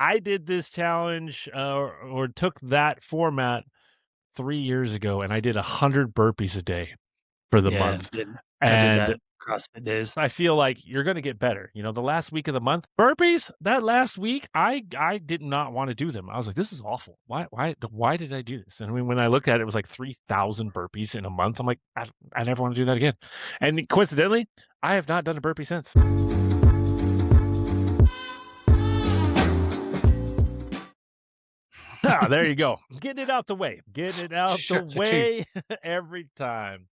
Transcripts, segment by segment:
I did this challenge or took that format 3 years ago, and I did 100 burpees a day for the Yeah, month. I did that And CrossFit days. I feel like you're gonna get better. The last week of the month, burpees, that last week, I did not wanna do them. I was like, "This is awful. Why did I do this?" And I mean, when I looked at it, it was like 3,000 burpees in a month. I'm like, "I never wanna do that again." And coincidentally, I have not done a burpee since. Ah, there you go. Getting it out the way. Getting it out the Shucks, achoo. way every time.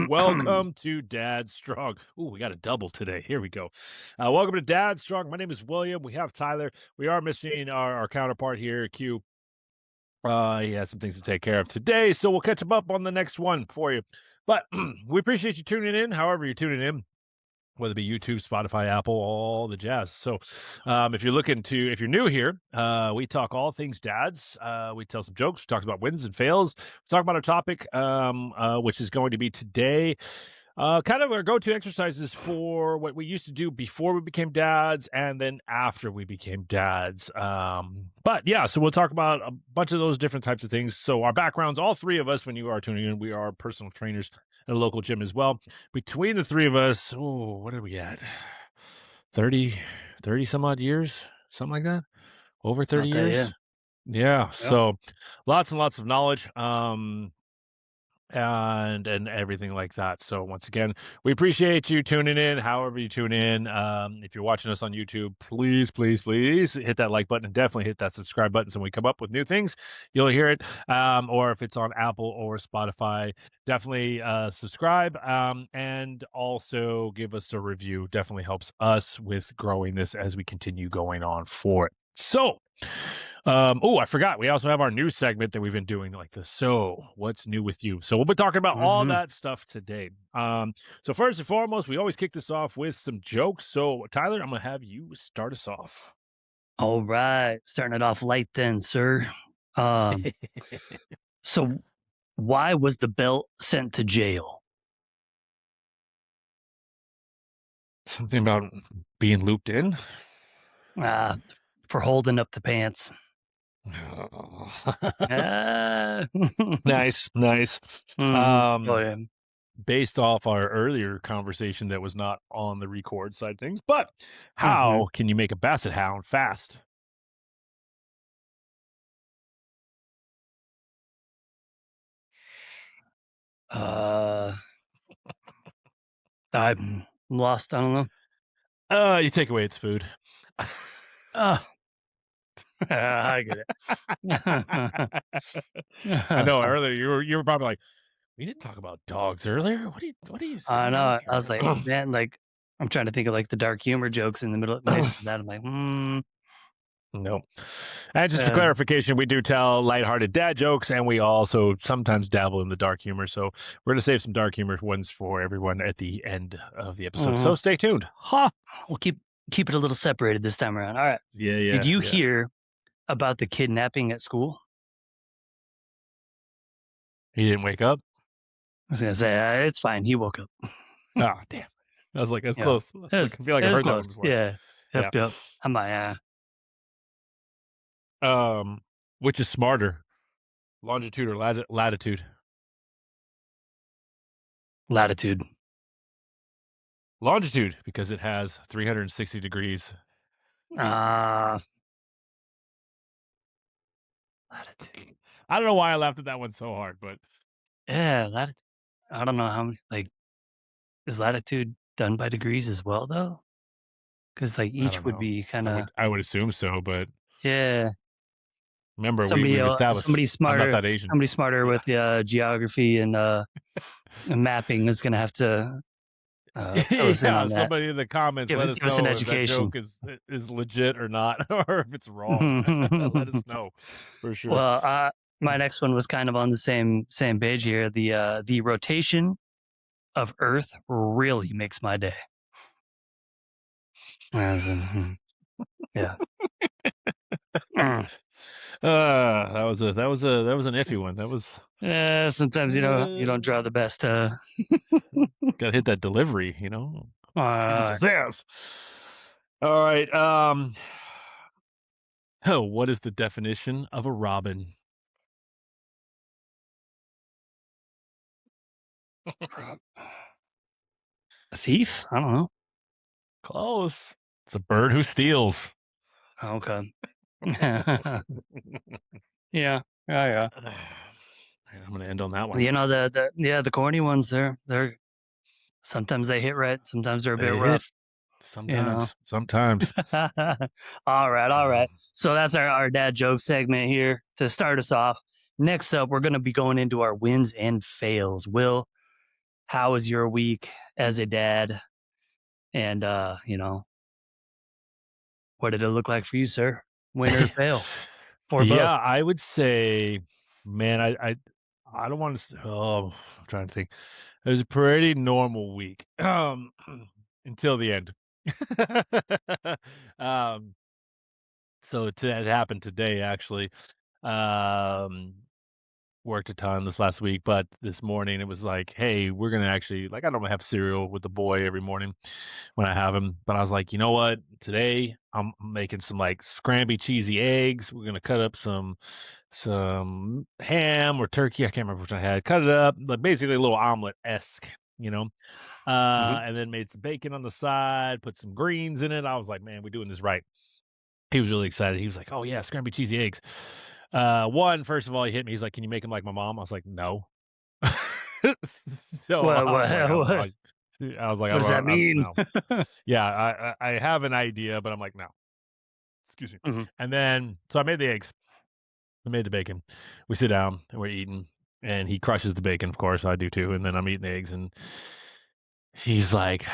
Welcome to Dad Strong. Ooh, we got a double today. Here we go. Welcome to Dad Strong. My name is William. We have Tyler. We are missing our counterpart here, Q. He has some things to take care of today, so we'll catch him up on the next one for you. But we appreciate you tuning in, however you're tuning in, whether it be YouTube, Spotify, Apple, all the jazz. So, if you're new here, we talk all things dads. We tell some jokes. We talk about wins and fails. We talk about our topic, which is going to be today. Kind of our go-to exercises for what we used to do before we became dads and then after we became dads. But yeah, so we'll talk about a bunch of those different types of things. So our backgrounds, all three of us, when you are tuning in, we are personal trainers at a local gym as well. Between the three of us, oh, what are we at? 30, 30 some odd years, something like that. Over 30 About that, yeah. years. Yeah. Yep. So lots and lots of knowledge. And everything like that. So once again, we appreciate you tuning in. However you tune in, if you're watching us on YouTube, please, please, please hit that like button and definitely hit that subscribe button. So when we come up with new things, you'll hear it. Or if it's on Apple or Spotify, definitely subscribe. And also give us a review. Definitely helps us with growing this as we continue going on for it. So, oh, I forgot. We also have our news segment that we've been doing like this. So, what's new with you? So, we'll be talking about all Mhm. that stuff today. So first and foremost, we always kick this off with some jokes. So, Tyler, I'm gonna have you start us off. All right. Starting it off light then, sir. Um, so why was the belt sent to jail? Something about being looped in. Uh, for holding up the pants. Oh. Ah. Nice, nice. Mhm. Oh, Um, yeah. Based off our earlier conversation that was not on the record side things, but Mhm. how can you make a basset hound fast? Uh, I'm lost. I don't know. You take away its food. Oh, I get it. I know earlier you were probably like, "We didn't talk about dogs earlier. What are you I saying know. I here?" was like, man, like, I'm trying to think of like the dark humor jokes in the middle midst of that. I'm like, Nope. And just for uh, clarification, we do tell lighthearted dad jokes, and we also sometimes dabble in the dark humor. So we're gonna save some dark humor ones for everyone at the end of the episode. So mhm. stay tuned. Ha! We'll keep it a little separated this time around. All right. Yeah, Did yeah, you yeah. hear about the kidnapping at school? He didn't wake up. I was gonna say it's fine. He woke up. Oh, damn. I was like, that's Yeah, close. it Like, was I feel like it I've was heard that one close. before. Yeah. Yep. Yeah. Yep. I'm like, Um, which is smarter, longitude or latitude? latitude. Longitude, because it has 360 degrees. Uh latitude. I don't know why I laughed at that one so hard, but Yeah, latitude. I don't know how many. Like, is latitude done by degrees as well, though? Because like I each don't would know. be kind I of would I would assume so, but yeah. remember we've established I'm not that Asian. Somebody smarter Yeah. with the geography and mapping is gonna have to fill us in Yeah, on that. somebody in the comments, let us Give us an know if that education. joke is legit or not, or if it's wrong. Let us know for sure. Well, my next one was kind of on the same page here. The rotation of Earth really makes my day. As in, yeah. Mm. That was an iffy one. That was Sometimes you don't draw the best. gotta hit that delivery, you know? Give me Uh, pizzazz. All right, Oh, what is the definition of a robin? A thief? I don't know. Close. It's a bird who steals. Okay. Yeah. Yeah, yeah. I'm gonna end on that one. You know, the corny ones, they're sometimes they hit right, sometimes they're a bit They hit rough, you know? sometimes. Sometimes. Alright, alright. Um, So that's our dad joke segment here to start us off. Next up, we're gonna be going into our wins and fails. Will, how was your week as a dad? And, what did it look like for you, sir? Win or fail? Or both? yeah, I would say, man, I don't want to. Oh, I'm trying to think. It was a pretty normal week until the end. um, that happened today, actually. Um, Worked a ton this last week, but this morning it was like, "Hey, we're gonna actually like I don't have cereal with the boy every morning when I have him, but I was like, you know what? Today I'm making some like scramby cheesy eggs. We're gonna cut up some ham or turkey. I can't remember which I had. Cut it up, like basically a little omelet esque, you know. Mhm. And then made some bacon on the side, put some greens in it. I was like, man, we're doing this right. He was really excited. He was like, "Oh yeah, scrambled cheesy eggs." First of all, he hit me. He's like, "Can you make them like my mom?" I was like, "No." So What I was what like, what I was like, what does that mean? no." Yeah, I have an idea, but I'm like, "No." Excuse me. Mhm. And then so I made the eggs. I made the bacon. We sit down and we're eating, and he crushes the bacon. Of course, I do too. And then I'm eating the eggs, and he's like,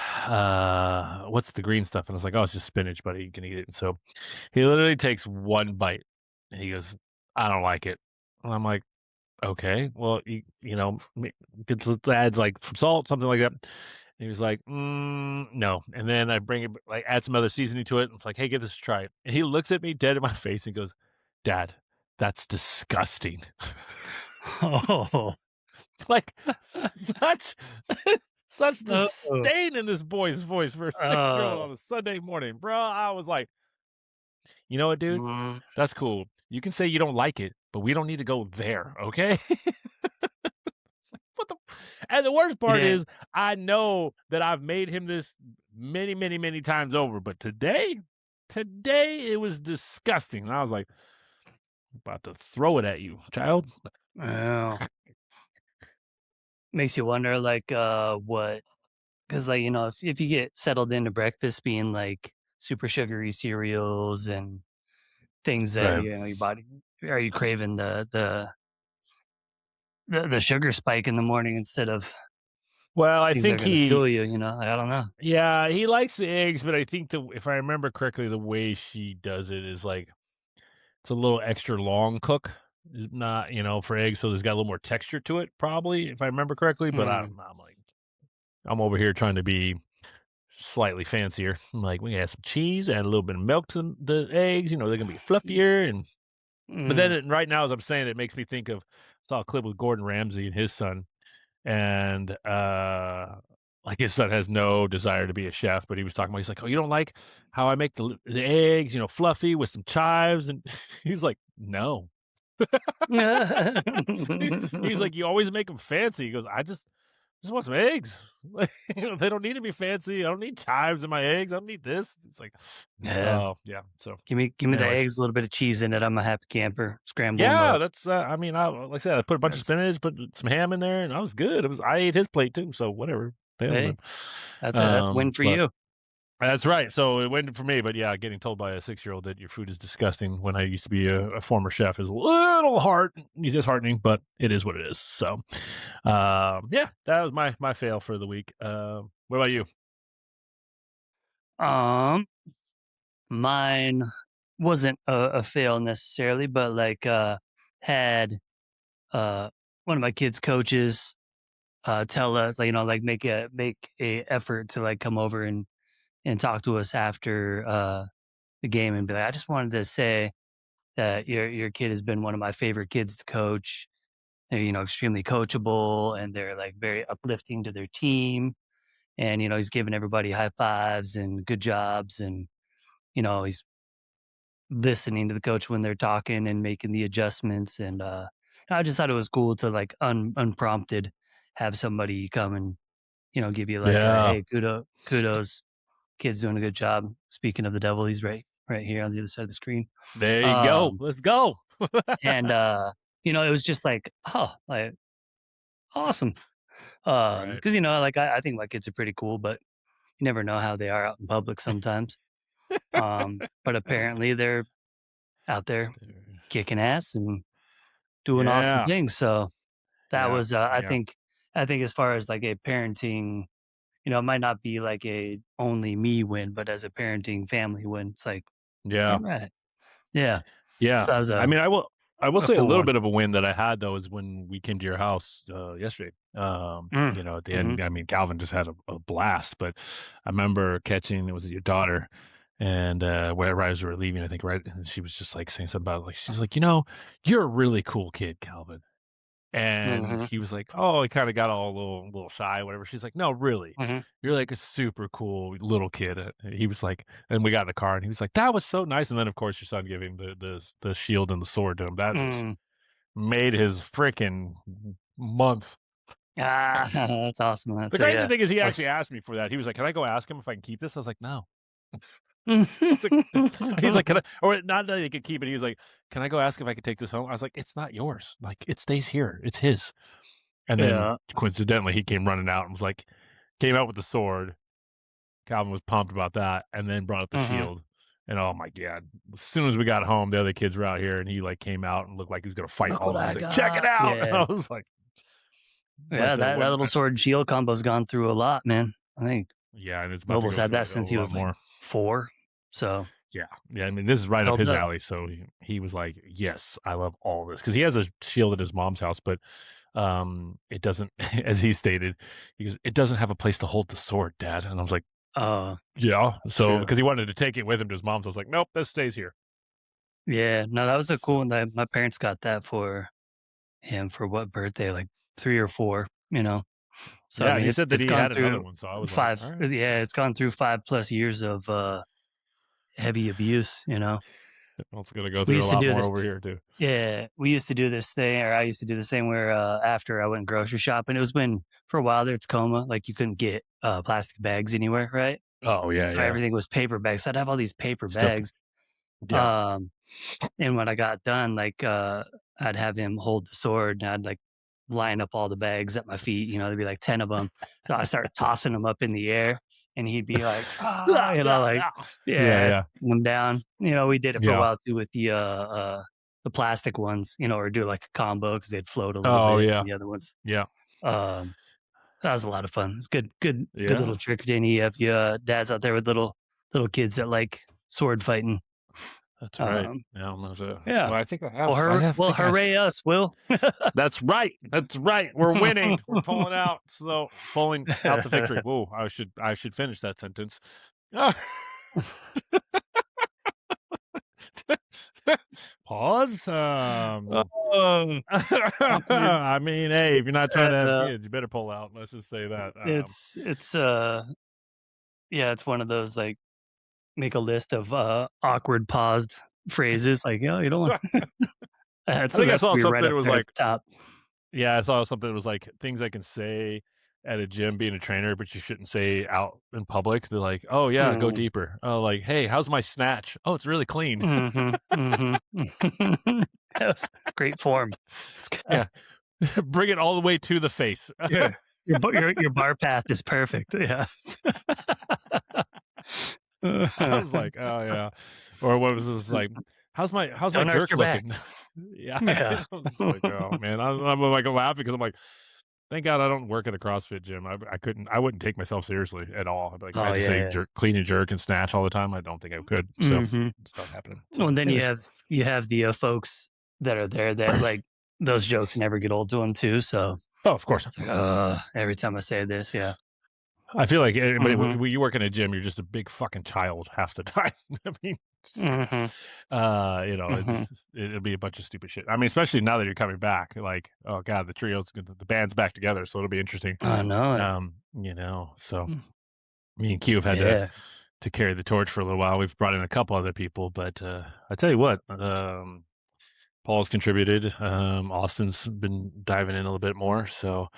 "What's the green stuff?" And I was like, "Oh, it's just spinach, buddy. You can eat it." And so he literally takes one bite, and he goes, "I don't like it." And I'm like, "Okay, well, let's add, like, some salt, something like that." And he was like, no." And then I bring it like, add some other seasoning to it, and it's like, "Hey, give this a try." And he looks at me dead in my face and goes, "Dad, that's disgusting." Oh. Like, such such Oh. disdain in this boy's voice for a six-year-old Oh. on a Sunday morning, bro. I was like, "You know what, dude? Mm. That's cool. You can say you don't like it, but we don't need to go there, okay?" It's like, what the and the worst You part didn't is I know that I've made him this many, many, many times over, but today it was disgusting. And I was like, about to throw it at you, child. oh. Makes you wonder, like, what? Because, like, if you get settled into breakfast being, like, super sugary cereals and things that, Right. your body are you craving the sugar spike in the morning instead of Well, I things that are think gonna fuel you, I don't know. yeah, he likes the eggs, but I think if I remember correctly, the way she does it is like it's a little extra long cook. It's not, for eggs, so there's got a little more texture to it, probably, if I remember correctly. But Mm, I'm like, I'm over here trying to be slightly fancier. I'm like, we add some cheese, add a little bit of milk to the eggs. They're gonna be fluffier. And but then mm. right now, as I'm saying, it makes me think of saw a clip with Gordon Ramsay and his son, and like his son has no desire to be a chef, but he was talking about he's like, "Oh, you don't like how I make the eggs, fluffy with some chives?" And he's like, "No." He's like, "You always make them fancy." He goes, "I just want some eggs. Like, they don't need to be fancy. I don't need chives in my eggs. I don't need this." It's like, Yeah. oh yeah. So, Give me the anyways, eggs, a little bit of cheese in it, I'm a happy camper. Scramble them yeah, up. that's. I mean, like I said, I put a bunch of That's spinach, put some ham in there, and I was good. I ate his plate too, so whatever. Fails hey, then. that's a win for But you. that's right. So it went for me. But yeah, getting told by a 6-year-old that your food is disgusting when I used to be a former chef is a little disheartening, but it is what it is. So, yeah, that was my fail for the week. What about you? Um, Mine wasn't a fail necessarily, but, like, had, uh, one of my kids' coaches, tell us, like, make a effort to, like, come over and talk to us after, the game and be like, "I just wanted to say that your kid has been one of my favorite kids to coach. They're, extremely coachable, and they're, like, very uplifting to their team, and, he's giving everybody high fives and good jobs, and, he's listening to the coach when they're talking and making the adjustments, and, I just thought it was cool to, like, unprompted have somebody come and, give you like a, Yeah. "Hey, kudos, kid's doing a good job." Speaking of the devil, he's right here on the other side of the screen. There you go. Um, Let's go. and, it was just like, "Oh, like, awesome." Right. Because like, I think my kids are pretty cool, but you never know how they are out in public sometimes. But apparently they're out there There kicking ass and doing awesome Yeah. things, so that Yeah. was, Yeah. I think as far as, like, a parenting, it might not be like a only me win, but as a parenting family win, it's like, Yeah. "Alright." Yeah. Yeah. So that was I mean, I will a say a cool little one. bit of a win that I had though is when we came to your house yesterday. Mm. At the Mhm. end, I mean, Calvin just had a blast, but I remember catching it was your daughter, and wherever as we were leaving, I think right, and she was just like saying something about like she's like, you're a really cool kid, Calvin. And Mhm. he was like, "Oh," he kinda got all a little shy, whatever. She's like, "No, really. Mhm. You're like a super cool little kid." He was like and we got in the car, and he was like, "That was so nice." And then, of course, your son gave him the shield and the sword to him. That just Mm. made his freaking month. Ah, that's awesome, man. The So, crazy yeah, thing is he that's actually asked me for that. He was like, "Can I go ask him if I can keep this?" I was like, "No." I was like he's like, "Can I" or not that he could keep it, he was like, "Can I go ask if I could take this home?" I was like, "It's not yours. Like, it stays here. It's his." And then Yeah. coincidentally, he came running out and was like came out with the sword. Calvin was pumped about that, and then brought up the Mhm. shield. And oh my god, as soon as we got home, the other kids were out here, and he like came out and looked like he was gonna fight "Look all of what them. I He's like, "Check it got." out!" And Yeah. I was like, Yeah, but that what? little sword and shield combo's gone through a lot, man. I think Yeah, and it's about to Nobles go had through that a since he lot was, like, more. 4, so Yeah, yeah. I mean, this is right up held his up. alley. So he was like, "Yes, I love all this," because he has a shield at his mom's house, but it doesn't, as he stated, he goes, "It doesn't have a place to hold the sword, Dad." And I was like, Oh, "Yeah." that's So true. because he wanted to take it with him to his mom's, I was like, "Nope, this stays here." Yeah, no, that was a cool So one that my parents got that for him for what birthday, like 3 or 4, So, I yeah, and mean, he said that it's he gone had another through one, so I was like, 5 "All right." yeah, it's gone through 5 plus years of, heavy abuse. Well, it's gonna go We through a used to lot do more this over here too. Yeah, we used to do this thing, or I used to do this thing where, after I went grocery shopping, it was when for a while there, it's Tacoma, like, you couldn't get, plastic bags anywhere, right? Oh, yeah, So yeah. everything was paper bags, so I'd have all these paper Stuff bags, yeah. um, and when I got done, like, I'd have him hold the sword, and I'd, like, line up all the bags at my feet, there'd be, like, 10 of them. So I start tossing them up in the air, and he'd be like, "Ah," Yeah, yeah, like, yeah. Yeah, yeah, yeah. taking 'em down. We did it for a Yeah. while too with the plastic ones, or do, like, a combo because 'cause they'd float a little Oh, bit, yeah. and the other ones. Yeah. Um, that was a lot of fun. It's good little Yeah. trick, Danny. If you, dads out there with little kids that like sword fighting. That's right. Um, Yeah, yeah. well, I Well, think I s hooray us, Will. That's right. That's right. We're winning. We're pulling out. So pulling out the victory. Whoa, I should finish that sentence. Pause. Oh, awkward. I mean, hey, if you're not trying to have Uh, kids, you better pull out. Let's just say that. it's yeah, it's one of those, like, make a list of, awkward paused phrases, like, "Oh, you don't want" I think I that's saw gonna be right something that up was there at like the top. yeah, I saw something that was like things I can say at a gym being a trainer, but you shouldn't say out in public. They're like, "Oh yeah, go Mm. deeper." Oh, like, "Hey, how's my snatch?" "Oh, it's really clean." Mhm, mhm. That was great form. It's got Yeah, bring it all the way to the face. your bar path is perfect, yeah. I was like, "Oh yeah," or what was this like? How's my Don't arch jerk your back. looking? Yeah, Yeah. I was just like, "Oh man," I'm like laughing because I'm like, thank God I don't work at a CrossFit gym. I wouldn't take myself seriously at all. I'd be like, if I Oh, had to yeah, say yeah. jerk, clean and jerk and snatch all the time, I don't think I could. So Mhm. it's not happening. Well, So and then anyways, you have the, folks that are there that, like, those jokes never get old to them too, so oh, of course. it's like, every time I say this, yeah. I feel like anybody Mhm, when you work in a gym, you're just a big fucking child half the time. I mean, just, mhm, mhm. it'll be a bunch of stupid shit. I mean, especially now that you're coming back, like, oh god, the band's back together, so it'll be interesting. I know it. So Mm. me and Q have had to Yeah. to carry the torch for a little while. We've brought in a couple other people, but I tell you what, Paul's contributed. Austin's been diving in a little bit more. So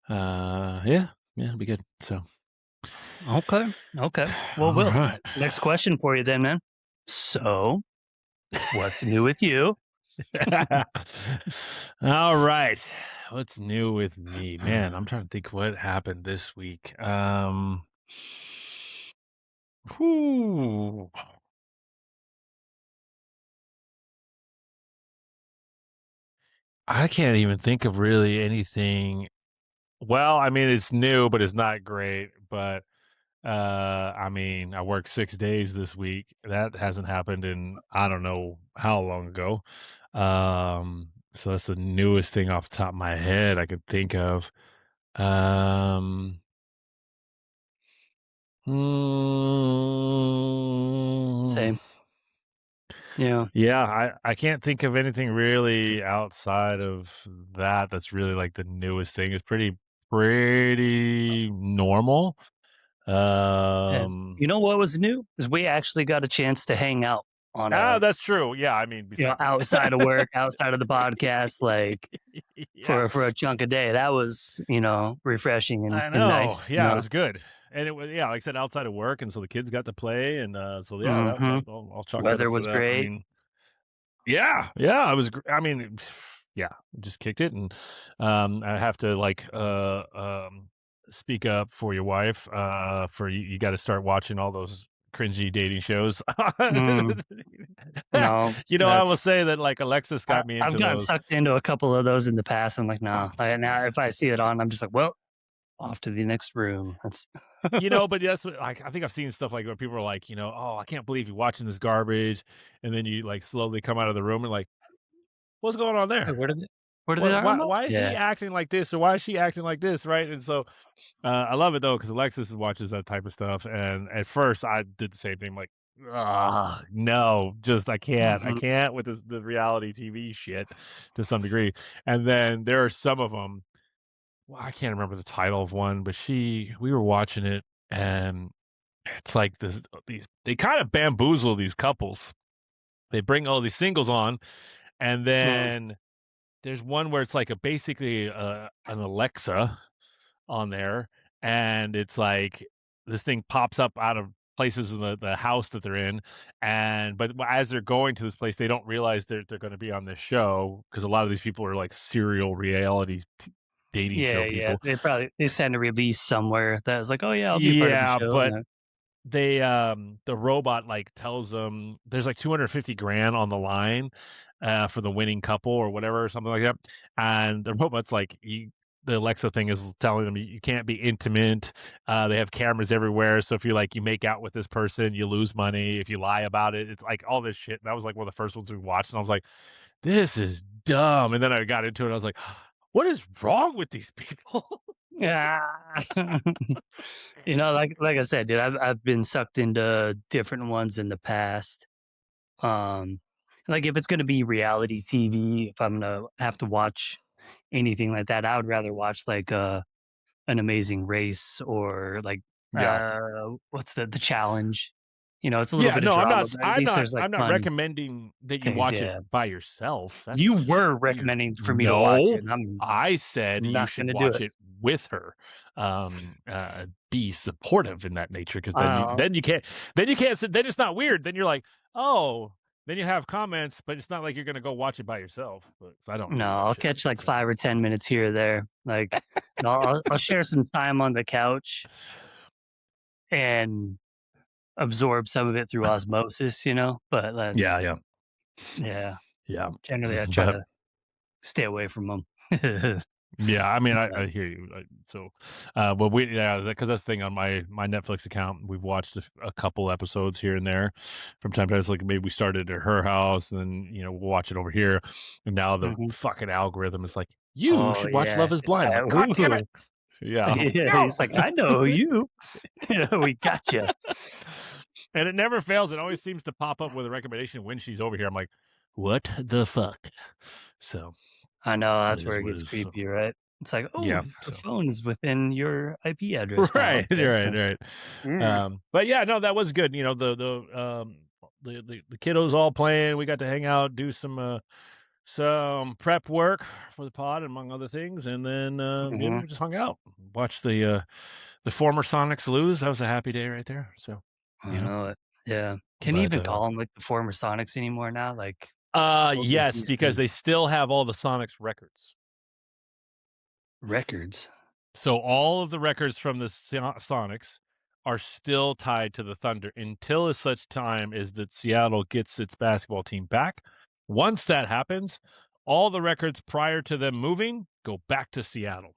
yeah, it'll be good. So Okay. Okay. Well, all Will, right. next question for you then, man. So, what's new with you? All right. What's new with me? Man, I'm trying to think what happened this week. Whew. I can't even think of really anything. Well, I mean, it's new, but it's not great. But I mean, I worked 6 days this week. That hasn't happened in I don't know how long ago. So that's the newest thing off the top of my head I could think of. Um, mm, Same. Yeah. yeah, I can't think of anything really outside of that that's really like the newest thing. It's pretty normal. And Um you know what was new? Is we actually got a chance to hang out on That's true. Yeah, I mean, besides outside of work, outside of the podcast, like yeah, for a chunk of day. That was, refreshing I and know. nice, Yeah, it was good, and it was yeah, like I said, outside of work, and so the kids got to play, and so yeah, Hmm. I'll chalk that Weather up for was that. I great. mean, yeah, I was. I mean, yeah, just kicked it, and I have to like speak up for your wife. For you, you got to start watching all those cringy dating shows. Mm, no, I will say that like Alexis got me I've into gotten those. sucked into a couple of those in the past. I'm like, no. Now if I see it on, I'm just like, well, off to the next room. That's But that's what like I think I've seen stuff like where people are like, "Oh, I can't believe you're watching this garbage," and then you like slowly come out of the room and like, "What's going on Hey, there? what are they What? talking Why? about? Why is he Yeah. acting like this, or why is she acting like this?" Right? And so I love it though because Alexis watches that type of stuff, and at first I did the same thing, like, no, just I Hmm. can't with the reality TV shit to some degree." And then there are some of them. Well, I can't remember the title of one, but we were watching it and it's like these they kind of bamboozle these couples. They bring all these singles on, and Mm, then there's one where it's like a basically, an Alexa on there, and it's like this thing pops up out of places in the house that they're in, and but as they're going to this place, they don't realize they're gonna be on this show because a lot of these people are like serial reality dating show yeah, yeah. people. They send a release somewhere that was like, oh yeah, I'll be a part of the Yeah, show. but the robot, like, tells them there's, like, 250 grand on the line, for the winning couple or whatever, or something like that, and the robot's like, the Alexa thing is telling them, "You can't be intimate," they have cameras everywhere, so if you make out with this person, you lose money, if you lie about it, it's, like, all this shit. That was, like, one of the first ones we watched, and I was like, "This is dumb," and then I got into it, I was like, "What is wrong with these people?" Yeah. Like I said, dude, I've been sucked into different ones in the past. Um, like if it's gonna be reality TV, if I'm gonna have to watch anything like that, I would rather watch like an Amazing Race or like Yeah. what's the challenge? It's a little Yeah, bit of no, drama, but at least there's like I'm not fun recommending that you things. watch it Yeah, by yourself. you That's just were weird. recommending for me to watch it, No, and I'm I said you not should gonna do watch it. it with her. Be supportive in that nature because Uh, then you can't sit then it's not weird. Then you're like, "Oh," then you have comments, but it's not like you're gonna go watch it by yourself, but 'cause I don't no, do that I'll shit. catch like So 5 or 10 minutes here or there. Like, I'll share some time on the couch and absorb some of it through osmosis, but Yeah, that's yeah, yeah, yeah, generally, I try but to stay away from them. yeah, I mean, But I hear you. But because that's the thing on my Netflix account. We've watched a couple episodes here and there from time to time. Like maybe we started at her house, and then we'll watch it over here. And now the mhm. fucking algorithm is like, you Oh, should watch yeah, Love Is it's Blind. I'm that like, God damn it! ooh. Yeah, I'm like, Yeah, no. he's like, "I know you. We gotcha." And it never fails. It always seems to pop up with a recommendation when she's over here. I'm like, what the fuck? So I know, it that's is where it what it gets is. So. creepy, right? It's like, "Oh, Yeah, your so phone is within your IP address now." right, Okay. right, right. Alright. But yeah, no, that was good. You know, the kiddos all playing. We got to hang out, do some prep work for the pod, among other things, and then Mhm. we just hung out, watched the former Sonics lose. That was a happy day right there. So, I you know, know it. Yeah. Can you but even call them like, the former Sonics anymore now? Like, both the yes, because season they still have all the Sonics records. records. So all of the records from the Sonics are still tied to the Thunder until as such time as that Seattle gets its basketball team back. Once that happens, all the records prior to them moving go back to Seattle.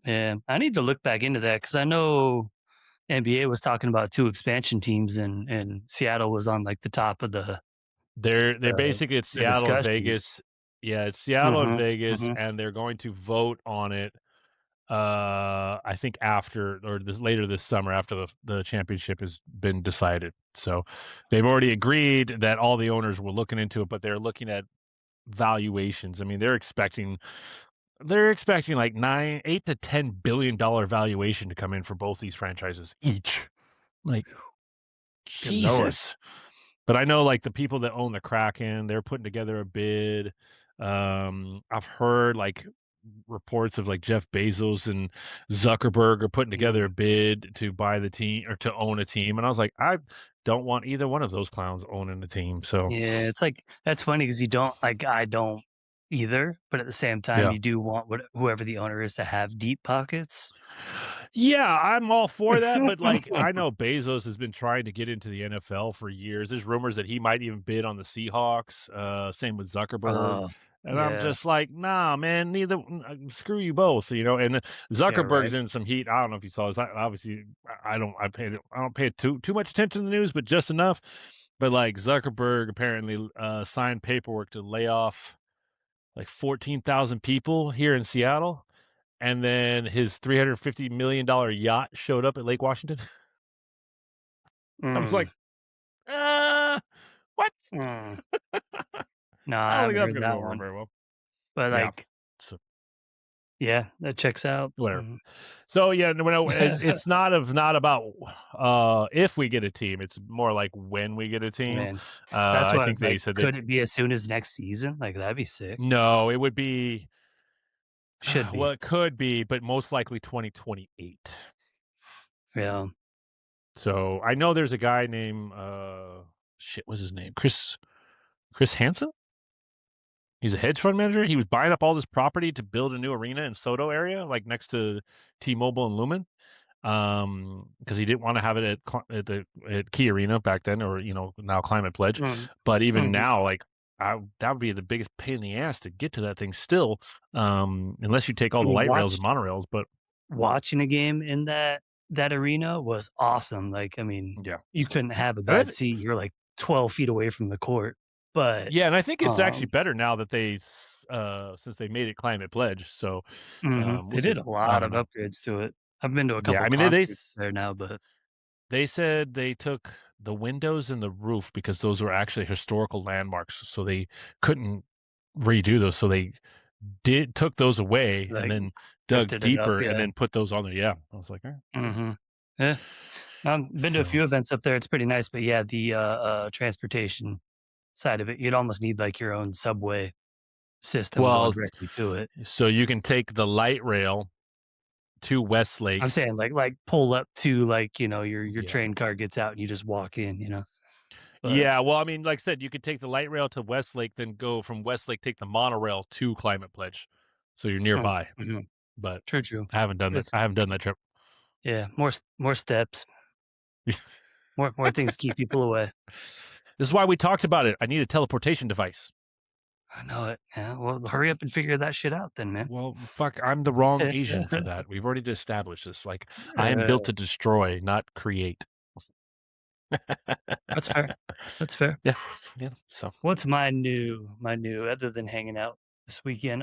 Yeah, I need to look back into that because I know NBA was talking about 2 expansion teams and Seattle was on, like, the top of They're the basically it's the Seattle and discussion. Vegas. Yeah, it's Seattle and Mhm, Vegas, mhm. and they're going to vote on it. I think after or this later this summer after the championship has been decided. So they've already agreed that all the owners were looking into it, but they're looking at valuations. I mean, they're expecting like 8 to $10 billion valuation to come in for both these franchises each. Like Good lord. Jesus. But I know, like, the people that own the Kraken, they're putting together a bid. I've heard, like, reports of, like, Jeff Bezos and Zuckerberg are putting together a Mm. bid to buy the team or to own a team, and I was like, "I don't want either one of those clowns owning the team," so Yeah, it's like that's funny because you don't like, I don't either, but at the same time, yeah. you do want whoever the owner is to have deep pockets. Yeah, I'm all for that, but, like, I know Bezos has been trying to get into the NFL for years. There's rumors that he might even bid on the Seahawks, same with Zuckerberg, Oh, and I'm yeah. just like, "Nah, man, screw you both," you know, and Yeah, Zuckerberg's right. in some heat. I don't know if you saw this. Obviously, I don't pay too much attention to the news, but just enough. But, like, Zuckerberg apparently, signed paperwork to lay off, like, 14,000 people here in Seattle, and then his $350 million yacht showed up at Lake Washington. I was Mm, like, "Uh, what?" mm. No, I I don't think haven't that's heard gonna go that over one, very well. but, Yeah, like, so yeah, that checks out. whatever. Mhm. So, yeah, no, it's not about, if we get a team, it's more like when we get a team. Man, that's I why I think was they like, said they could it be as soon as next season? Like, that'd be sick. no, it would be Should well, be. it could be, but most likely 2028. Yeah. So, I know there's a guy named, shit, what's his name? Chris Hansen? He's a hedge fund manager. He was buying up all this property to build a new arena in Soto area, like next to T-Mobile and Lumen, because he didn't want to have it at Key Arena back then, or now Climate Pledge. Mm, But even mhm. now, like that would be the biggest pain in the ass to get to that thing still, unless you take all I the mean, light rails and monorails. But watching a game in that arena was awesome. Like, I mean, yeah, you couldn't have a and bad seat. You're like 12 feet away from the court. But, yeah, and I think it's actually um better now that since they made it Climate Pledge. So mhm, we'll they did see. a I lot don't of know. upgrades to it. I've been to a Yeah, couple I mean concerts there now, but they said they took the windows and the roof because those were actually historical landmarks, so they couldn't redo those. So they did took those away and like, then dug lifted it up, deeper and yeah. then put those on there. Yeah, I was like, all right, cool. Mhm. Yeah. Been to a So, few events up there. It's pretty nice, but yeah, the, transportation side of it, you'd almost need, like, your own subway system going well, directly to it. so you can take the light rail to I'm Westlake. saying, like, pull up to, like, your Yeah. train car gets out and you just walk in, you know? But Yeah, well, I mean, like I said, you could take the light rail to Westlake, then go from Westlake, take the monorail to Climate Pledge, so you're nearby. mhm. But True, true. I haven't done that. It's I haven't done that trip. yeah, more steps, more things keep people away. This is why we talked about it. I need a teleportation device. I know it. Yeah, well, hurry up and figure that shit out then, man. Well, fuck, I'm the wrong Asian for that. We've already established this. Like, I am built Uh, to destroy, not create. that's fair. That's fair. Yeah, yeah. So, What's my new other than hanging out this weekend?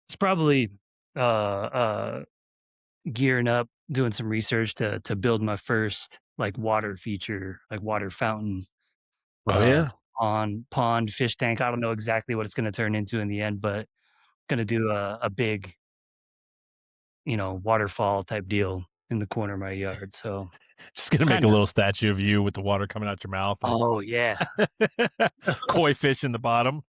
It's probably gearing up, doing some research to build my first like water feature, like water fountain, oh uh yeah, pond, fish tank. I don't know exactly what it's gonna turn into in the end, but gonna do a big, waterfall type deal in the corner of my yard, so Just gonna make a kinda. little statue of you with the water coming out your mouth and Oh, yeah. koi fish in the bottom.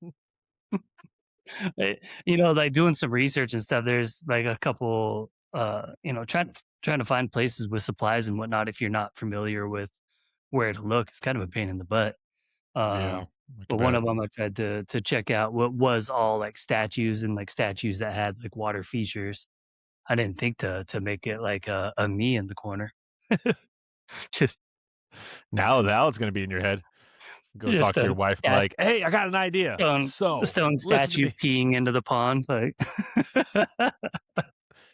Like, doing some research and stuff, there's, like, a couple, trying to find places with supplies and whatnot if you're not familiar with where to look, it's kind of a pain in the butt. Yeah, Um, I but can one bet. of them I tried to check out what was all, like, statues and, like, statues that had, like, water features. I didn't think to make it like a me in the corner. Just Now it's gonna be in your head. Go just talk to a your wife, be stat like, "Hey, I got an idea. stone So, stone listen to statue me." peeing into the pond, like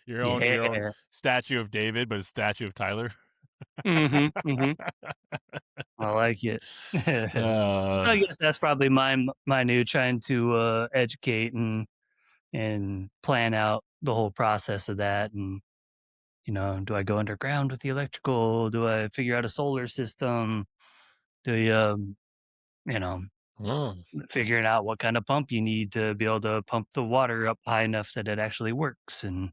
Your own Yeah. statue of David, but a statue of Tyler. Mhm, mhm. I like it. So Uh, I guess that's probably my new trying to, educate and plan out the whole process of that, and, do I go underground with the electrical? Do I figure out a solar system? Do you, you know, mm. figuring out what kind of pump you need to be able to pump the water up high enough that it actually works and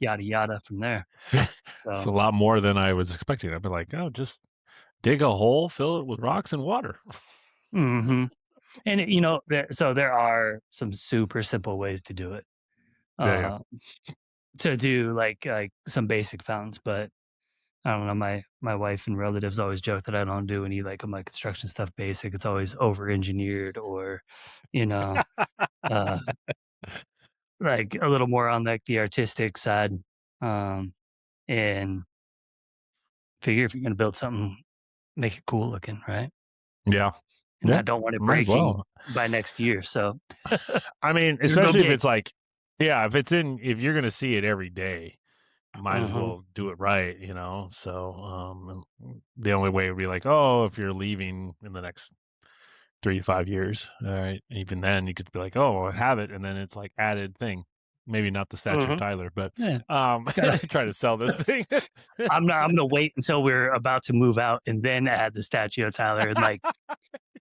yada yada from there. It's So, a lot more than I was expecting. I'd be like, "Oh, just dig a hole, fill it with rocks and water." mhm. And there are some super simple ways to do it. Yeah, yeah. Uh, to do like some basic fountains, but I don't know. My wife and relatives always joke that I don't do any like of my construction stuff basic. It's always over engineered or, you know, uh, like a little more on like the artistic side. Um, and figure if you're gonna build something, make it cool looking, right? Yeah. And Yeah, I don't want it might as breaking well. by next year, so I mean, it'll go especially if big. it's like yeah, if you're gonna see it every day, might as Mhm, well do it right, you know? So, the only way would be like, oh, if you're leaving in the next 3 to 5 years, alright, even then you could be like, "Oh, I have it," and then it's like added thing. Maybe not the statue of mhm. Tyler, but, Yeah, it's gotta try to sell this thing. I'm gonna wait until we're about to move out and then add the statue of Tyler and, like,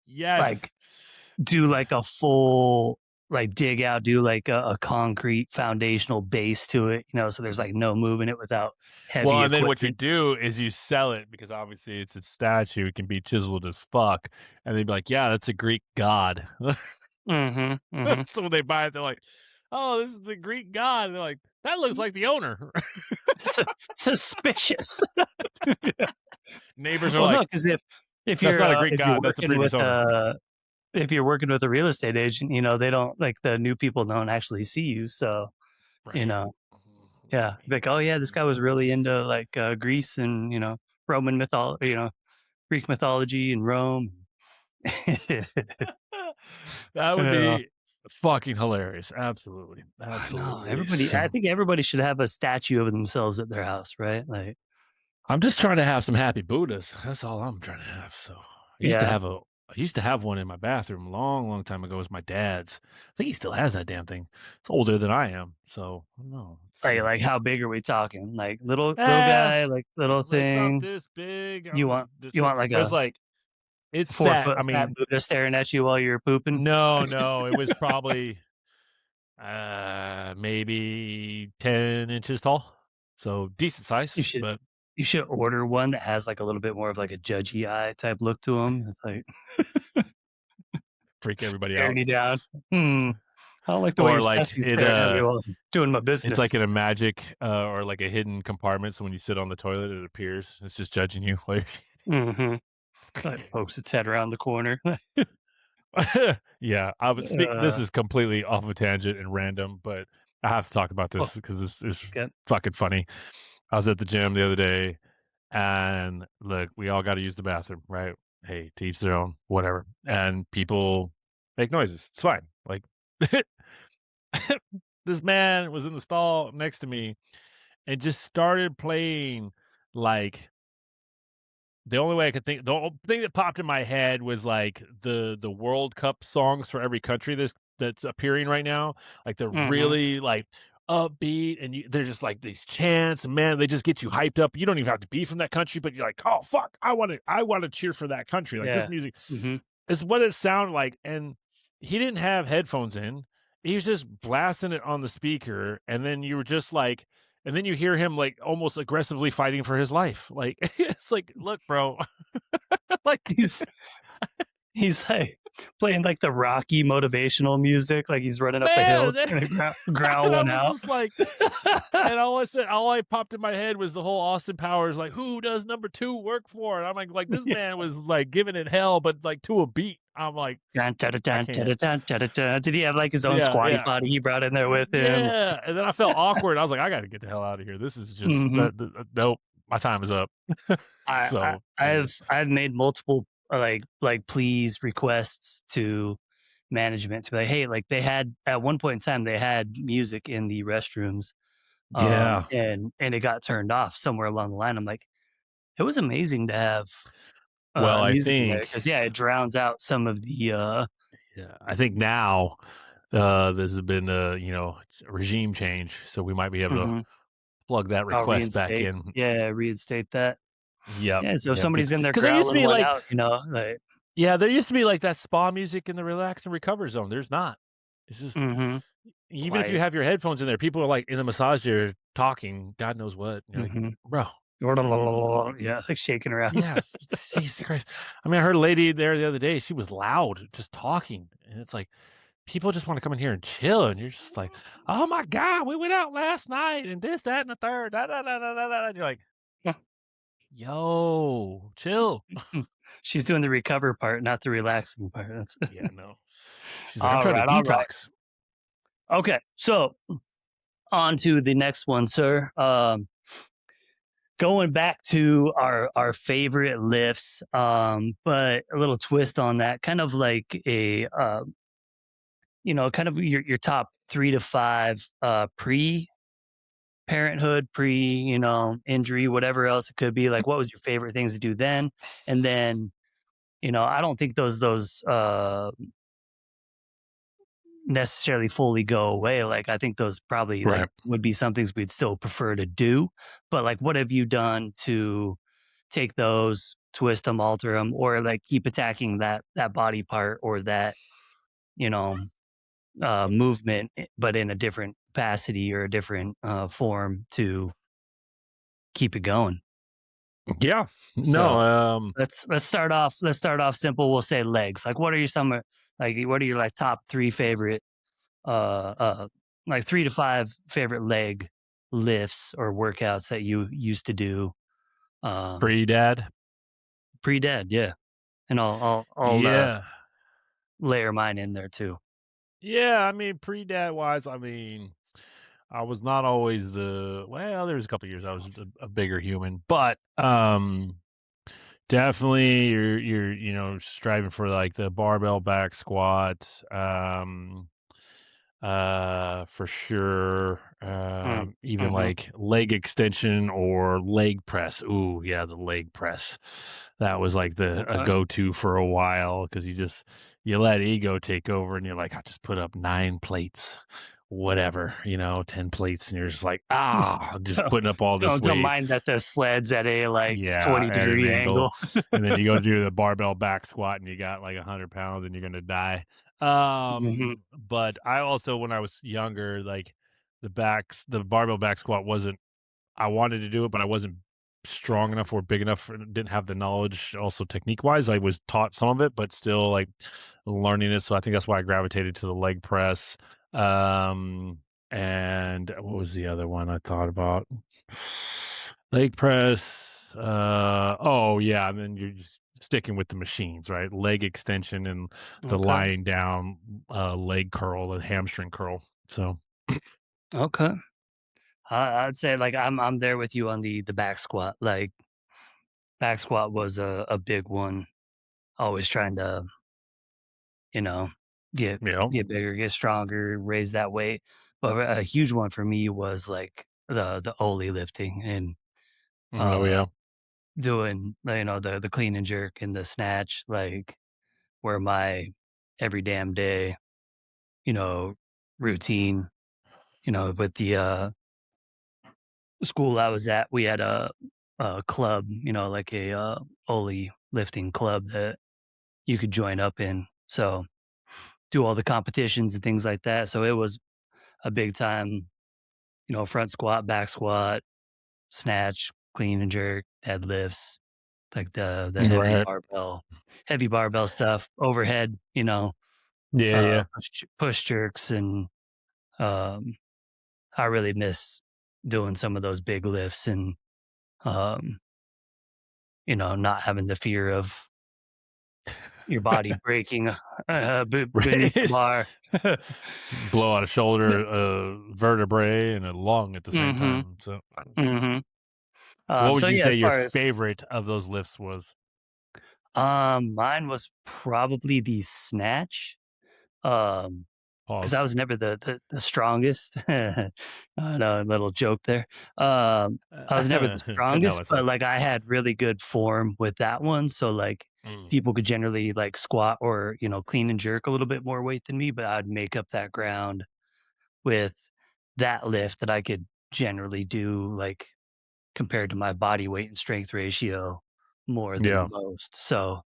Yes. do, like, a full dig out, do, like, a concrete foundational base to it, so there's, like, no moving it without Well, heavy and then what you equipment. do is you sell it because obviously it's a statue, it can be chiseled as fuck, and they'd be like, "Yeah, that's a Greek god." Mhm, mhm. So when they buy it, they're like, "Oh, this is the Greek god." They're like, "That looks like the owner." Sus Suspicious. Neighbors are Well, no, like, because if "That's you're, not a Greek if you're god, that's the working previous with, owner." if you're working with a real estate agent, they don't like, the new people don't actually see you, so, you Right. know yeah, like, "Oh, yeah, this guy was really into, like, Greece and, Roman Greek mythology and Rome." That would Yeah. be fucking hilarious. Absolutely. I know, Absolutely. So I think everybody should have a statue of themselves at their house, right? Like I'm just trying to have some happy Buddhas. That's all I'm trying to have. So yeah, I used to have one in my bathroom a long, long time ago. It was my dad's. I think he still has that damn thing. It's older than I am. So I don't know. Let's see. like, how big are we talking? Like, little Eh, guy, like, little like about thing? this big. You want Just you like want, like, it was a like it's sat. 4-foot I fat mean, Buddha staring at you while you're pooping? no, no, it was probably maybe 10 inches tall. So decent You size, should but you should order one that has, like, a little bit more of, like, a judgy eye type look to him. It's like, freak everybody staring out. you down. "Hmm, I don't like the way Or your like statue's staring at me while I'm doing my it's business." like in a magic, or like a hidden compartment, so when you sit on the toilet, it appears. It's just judging you, like Mhm. Like, pokes its head around the corner. yeah, I was speak this Uh, is completely off a tangent and random, but I have to talk about oh, this because this is okay. fucking funny. I was at the gym the other day, and look, we all gotta use the bathroom, right? Hey, to each their own, whatever, and people make noises. It's fine. Like, this man was in the stall next to me and just started playing, like the only way I could think thing that popped in my head was, like, the World Cup songs for every country that's appearing right now, like, they're Mhm. really, like, upbeat, and they're just, like, these chants, and man, they just get you hyped up. You don't even have to be from that country, but you're like, "Oh, fuck, I wanna cheer for that country." Like, this Yeah. music Mhm. is what it sounded like, and he didn't have headphones in, he was just blasting it on the speaker, and then you were just like and then you hear him, like, almost aggressively fighting for his life, like, it's like, "Look, bro," like He's he's like playing like the Rocky motivational music, like he's running up a hill man, trying to growl and I one was out. just like and all I popped in my head was the whole Austin Powers, like, "Who does number 2 work for?" And I'm like, this Yeah. man was, like, giving it hell, but, like, to a beat. I'm like, Dun, dun, dun, "I dun, can't." dun, dun, dun, dun. Did he have like his own Yeah, squatty yeah. potty he brought in there with him? Yeah, and then I felt awkward. I was like, "I gotta get the hell out of here. This is just Mhm. nope, my time is up." I So, yeah. I've made multiple, like please requests to management to be like, "Hey," like, they had at one point in time, they had music in the restrooms, Yeah. and it got turned off somewhere along the line. I'm like, "It was amazing to have, Well, I music in there think because yeah, it drowns out some of the, yeah, I think now, this has been a, regime change, so we might be able to mhm, plug that I'll request back reinstate in. yeah, reinstate that." Yep, Yeah, so if yep, somebody's in there because there used to growling be, one like out, like yeah, there used to be, like, that spa music in the relax and recover zone. There's not. It's just mhm, even if you quiet, have your headphones in there, people are, like, in the massage chair talking, God knows what, and you're like, mhm. "Bro." Yeah, like shaking around. Yes, Jesus Christ. I mean, I heard a lady there the other day, she was loud, just talking, and it's like, people just wanna come in here and chill, and you're just like, "Oh my god, we went out last night and this, that, and the third, da, da, da, da, da, da," and you're like, "Yo, chill." She's doing the recover part, not the relaxing part. That's Yeah, no. She's like, "I'm all trying to right, all right. detox." Okay, so on to the next one, sir. Going back to our favorite lifts, but a little twist on that, kind of like a kind of your top 3 to 5 pre parenthood, pre injury, whatever else it could be. Like, what was your favorite things to do then? And then I don't think those necessarily fully go away. Like, I think those probably like Right. would be some things we'd still prefer to do. But like, what have you done to take those, twist them, alter them, or like keep attacking that body part or that you know movement, but in a different capacity or a different form to keep it going? Yeah. No, So let's start off simple. We'll say legs. Like, what are your what are your like top 3 favorite like 3 to 5 favorite leg lifts or workouts that you used to do um pre-dad? pre-dead, yeah. And I'll Yeah. layer mine in there too. Yeah, I mean, pre-dad wise, I mean, I was not always there was a couple years I was a bigger human, but, definitely you're striving for, like, the barbell back squat, for sure, even, Mm-hmm. like, leg extension or leg press. Ooh, yeah, the leg press. That was, like, a Okay. go-to for a while because you let ego take over and you're like, "I just put up 9 plates, whatever, 10 plates," and you're just like, "Ah," just So putting up all this don't weight. mind that the sleds at a like Yeah, 20 at an degree angle, angle. and then you go do the barbell back squat, and you got, like, 100 pounds, and you're gonna die. Hmm. But I also, when I was younger, like, the barbell back squat wasn't I wanted to do it, but I wasn't strong enough or big enough and didn't have the knowledge also technique-wise. I was taught some of it, but still, like, learning it, so I think that's why I gravitated to the leg press. And what was the other one I thought about? Leg press, oh, yeah, and then you're just sticking with the machines, right? Leg extension and the Okay. lying down, leg curl, the hamstring curl. So, Okay. I'd say like I'm there with you on the back squat. Like back squat was a big one. Always trying to, you know, get you know? get bigger, get stronger, raise that weight. But a huge one for me was like the Oli lifting and Oh, uh yeah. doing the clean and jerk and the snatch, like where my every damn day, you know, routine, with the school I was at, we had a club, like a Oli lifting club that you could join up in. So do all the competitions and things like that. So it was a big time, front squat, back squat, snatch, clean and jerk, deadlifts, like the Right. heavy barbell stuff, overhead, Yeah, yeah. push jerks, and um, I really miss doing some of those big lifts and um, not having the fear of your body breaking beneath the Right. bar. Blow out a shoulder, vertebrae, and a lung at the same hmm time. So, hmm what would So you yeah, say as your far as favorite of those lifts was? mine was probably the snatch. Um, because Pause. I was never the strongest. I know, a little joke there. I was never the Couldn't help strongest, but, myself. like, I had really good form with that one, so, like, Mm. people could generally, like, squat or, clean and jerk a little bit more weight than me, but I'd make up that ground with that lift that I could generally do, like, compared to my body weight and strength ratio more Yeah. than most, so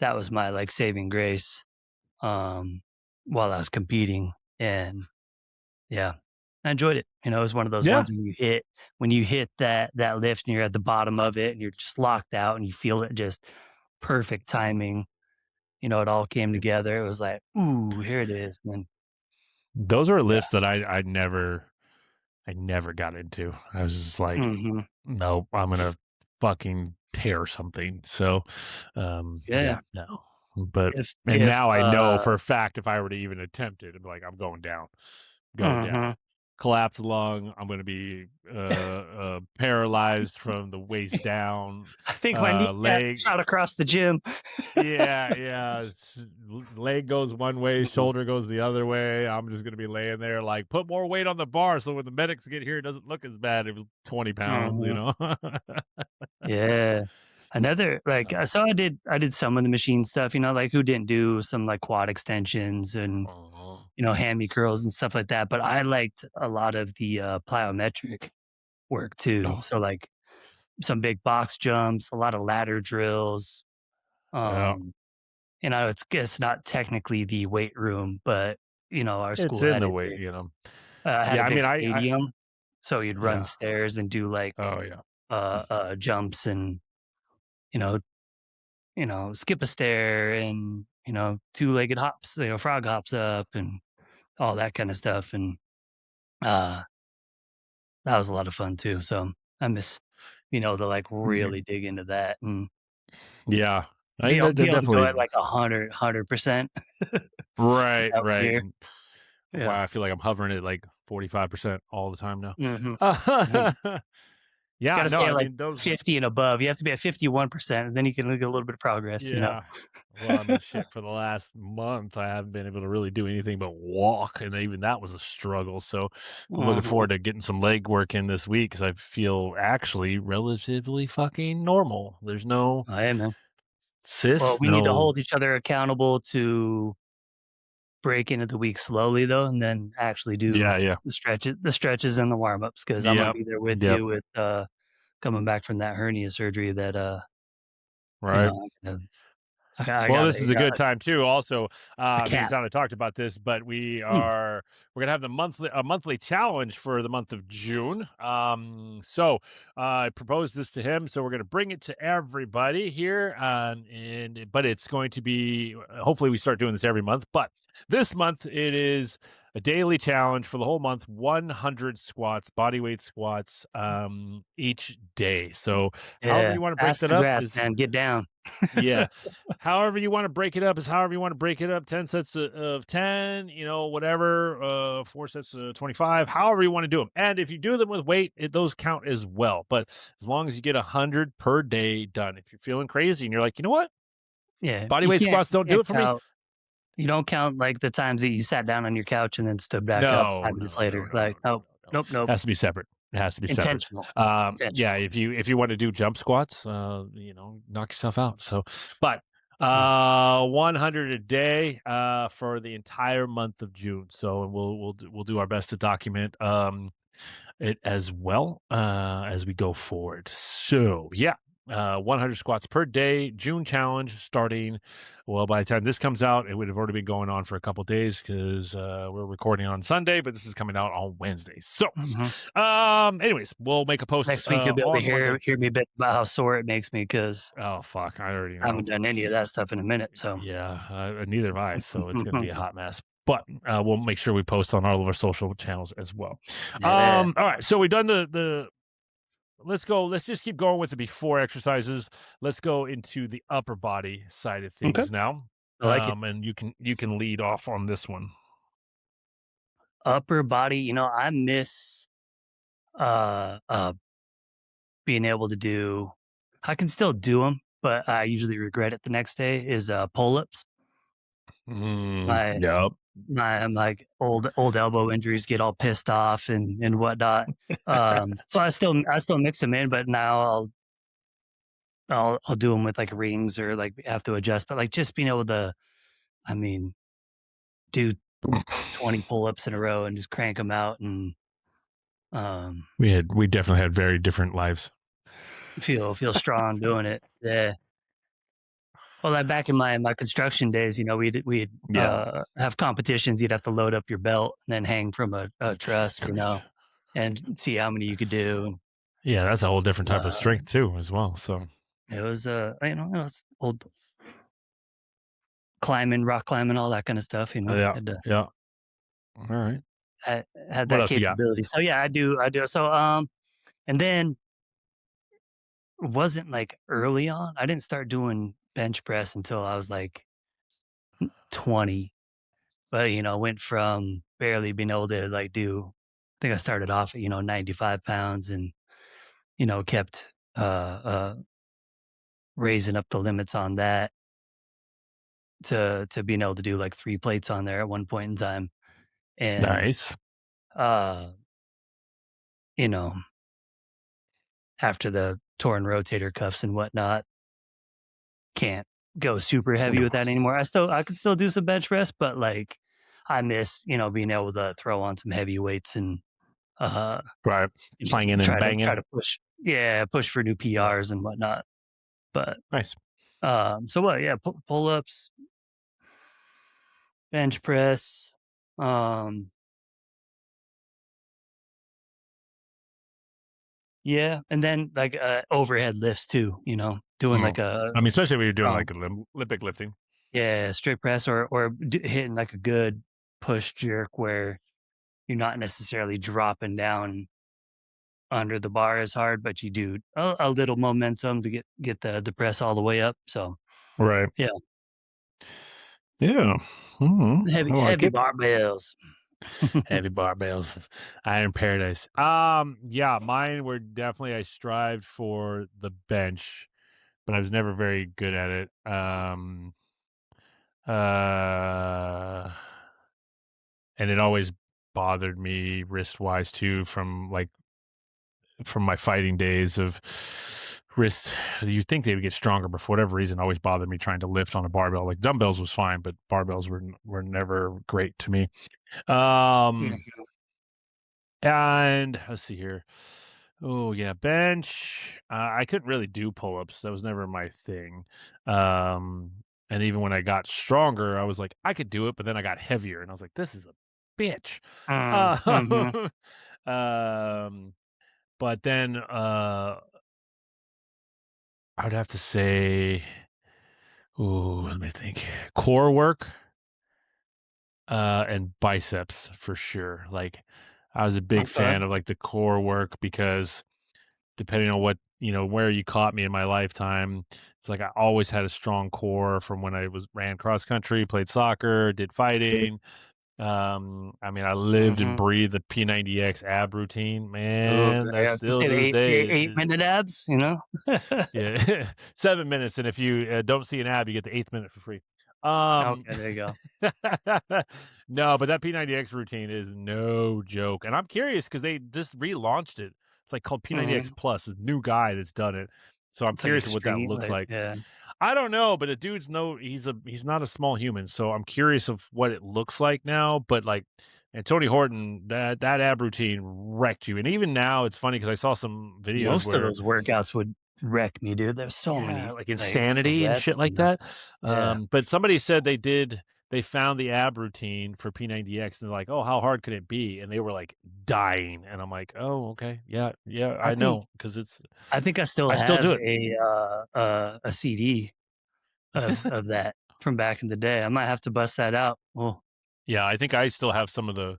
that was my, like, saving grace, um, while I was competing, and yeah, I enjoyed it. It was one of those Yeah. ones when you hit that lift and you're at the bottom of it and you're just locked out and you feel it just perfect timing. It all came together. It was like, "Ooh, here it is." And then Those are yeah. lifts that I never got into. I was just like, Mhm. "Nope, I'm gonna fucking tear something." So, Yeah. yeah, no. But and If, now I know for a fact if I were to even attempt it, I'm like, "I'm going down. mhm. Collapsed lung, I'm gonna be, paralyzed from the waist down, I think my knee got leg." shot across the gym. Yeah, yeah, leg goes one way, Mhm. shoulder goes the other way. I'm just gonna be laying there like, "Put more weight on the bar so when the medics get here, it doesn't look as bad." It was 20 pounds, you Mhm. know? Yeah. Another like, So, so I did some of the machine stuff, like who didn't do some like quad extensions and uh hammy curls and stuff like that, but I liked a lot of the, plyometric work too. oh, So, like, some big box jumps, a lot of ladder drills, yeah, um, it's guess not technically the weight room, but, our it's school in the weight, you know? had a Yeah, I big mean, I stadium, so you'd run yeah. stairs and do, like, Oh, yeah. jumps and, you know skip a stair and, two-legged hops, frog hops up and all that kinda stuff, and, uh that was a lot of fun too, so I miss to, like, Yeah. really dig into that and Yeah. I be mean, able they're be able to go at, definitely like, 100% right, without right, fear. and Yeah. wow, I feel like I'm hovering at, like, 45% all the time now. Mhm. Mhm. Yeah, Gotta no, stay I at, like, mean, those 50 and above. You have to be at 51%, and then you can look at a little bit of progress. yeah. Well, I mean, shit, for the last month, I haven't been able to really do anything but walk, and even that was a struggle, so I'm looking Mhm. forward to getting some leg work in this week because I feel actually relatively fucking normal. There's no Oh, yeah, man. Well, cysts, we need to no hold each other accountable to break into the week slowly, though, and then actually do yeah, yeah. the stretches and the warm-ups because 'cause I'm gonna Yep. be there with Yep. you with, coming back from that hernia surgery that, Right. I gotta I Well, got this is a a, good time too. Also, a me and cat. Tyler talked about this, but Mm. we're gonna have the monthly challenge for the month of June. So I proposed this to him, so we're gonna bring it to everybody here, and but it's going to be hopefully we start doing this every month. But this month it is a daily challenge for the whole month: 100 squats, body weight squats, each day. So however Yeah. you want to break Pass that the up grass, is man. Get down. yeah. However you wanna break it up is however you wanna break it up, 10 sets of 10, whatever, 4 sets of 25, however you wanna do them. And if you do them with weight, those count as well, but as long as you get 100 per day done. If you're feeling crazy and you're like, "You know what? Yeah. Body You weight can't squats you don't do can't it for me." count you don't count, like, the times that you sat down on your couch and then stood back up No, 5 minutes no, no, later. no, no, Like, no, "Nope. no, no. Nope, nope. Has to be separate. It has to be separate. Intentional. Yeah, Intentional." if you wanna do jump squats, knock yourself out, so but, Mm. 100 a day, for the entire month of June, so we'll do our best to document, it as well, as we go forward. So, yeah. 100 squats per day, June challenge starting. Well, by the time this comes out, it would have already been going on for a couple days because we're recording on Sunday, but this is coming out on Wednesday. So, Mhm. anyways, we'll make a post Next week, you'll be able to on Monday. hear me bitch about how sore it makes me because Oh, fuck. I already I know. haven't done any of that stuff in a minute, so Yeah, neither have I. So it's going to be a hot mess. But we'll make sure we post on all of our social channels as well. yeah. All right. So we've done the let's go. Let's just keep going with the before exercises. Let's go into the upper body side of Okay, things now. I like it. And you can lead off on this one. Upper body, I miss, uh, uh, being able to do I can still do them, but I usually regret it the next day, is, pull-ups. My Yep. like, old elbow injuries get all pissed off and whatnot. So I still mix them in, but now I'll do them with, like, rings or, like, have to adjust, but, like, just being able to, I mean, do 20 pull-ups in a row and just crank them out and, um, We definitely had very different lives. feel strong doing it. Yeah. Well, like, back in my construction days, we'd, Yeah. have competitions. You'd have to load up your belt and then hang from a truss, Nice. and see how many you could do. Yeah, that's a whole different type of Uh, strength too, as well. So it was, it was old climbing, rock climbing, all that kinda stuff, yeah, had to yeah. All right. had What that else you got? capability. So, yeah, I do. So, and then wasn't, like, early on, I didn't start doing bench press until I was, like, 20, but, went from barely being able to, like, do I think I started off at, 95 pounds and, kept, raising up the limits on that to being able to do, like, 3 plates on there at one point in time, and, Nice. uh, you know, after the torn rotator cuffs and whatnot, can't go super heavy with that anymore. I could still do some bench press, but, like, I miss, being able to throw on some heavy weights and, uh, Right. Clanging and try banging. to push for new Yeah. PRs and whatnot. But, Nice. so what? Yeah, pull-ups, bench press, um, yeah, and then, like, overhead lifts too, doing Mm. like a I mean, especially when you're doing strong, like Olympic lifting. yeah, straight press or hitting like a good push jerk where you're not necessarily dropping down under the bar as hard, but you do a little momentum to get the press all the way up. So Right. yeah, Yeah. I like heavy it. barbells. Heavy barbells, Iron Paradise. Yeah, mine were definitely I strived for the bench, but I was never very good at it. Uh, and it always bothered me wrist wise too, from my fighting days of wrist. You think they would get stronger, but for whatever reason, it always bothered me trying to lift on a barbell. Like dumbbells was fine, but barbells were never great to me. Um, Mhm. And let's see here. Oh yeah, bench. I couldn't really do pull-ups. That was never my thing. Um, and even when I got stronger, I was like, I could do it, but then I got heavier, and I was like, this is a bitch. Mhm. Uh, um, but then I would have to say, oh, let me think. Core work, and biceps for sure. Like, I was a big Okay. fan of like the core work because depending on what where you caught me in my lifetime, it's like I always had a strong core from when I was ran cross country, played soccer, did fighting. I mean, I lived and Mhm. breathed the P90X ab routine. Oh, Man, I that's was gonna still say to this the day. 8-minute abs, Yeah, 7 minutes, and if you don't see an ab, you get the eighth minute for free. Um, Okay, there you go. no, but that P90X routine is no joke, and I'm curious because they just relaunched it. It's like called P90X Mhm. Plus. This new guy that's done it, so I'm It's like curious of what that extreme, looks like. yeah. I don't know, but the dude's he's not a small human, so I'm curious of what it looks like now. But like, and Tony Horton, that ab routine wrecked you, and even now it's funny because I saw some videos Most of where those workouts would. wreck me, dude. There's so Yeah, many like like of Insanity and that shit like stuff. that. Yeah. But somebody said they found the ab routine for P90X and they're like, "Oh, how hard could it be?" And they were like dying. And I'm like, "Oh, okay. Yeah, yeah, I I think know because it's I think I still I still do have it." a CD of that from back in the day. I might have to bust that out. Oh, Yeah, I think I still have some of the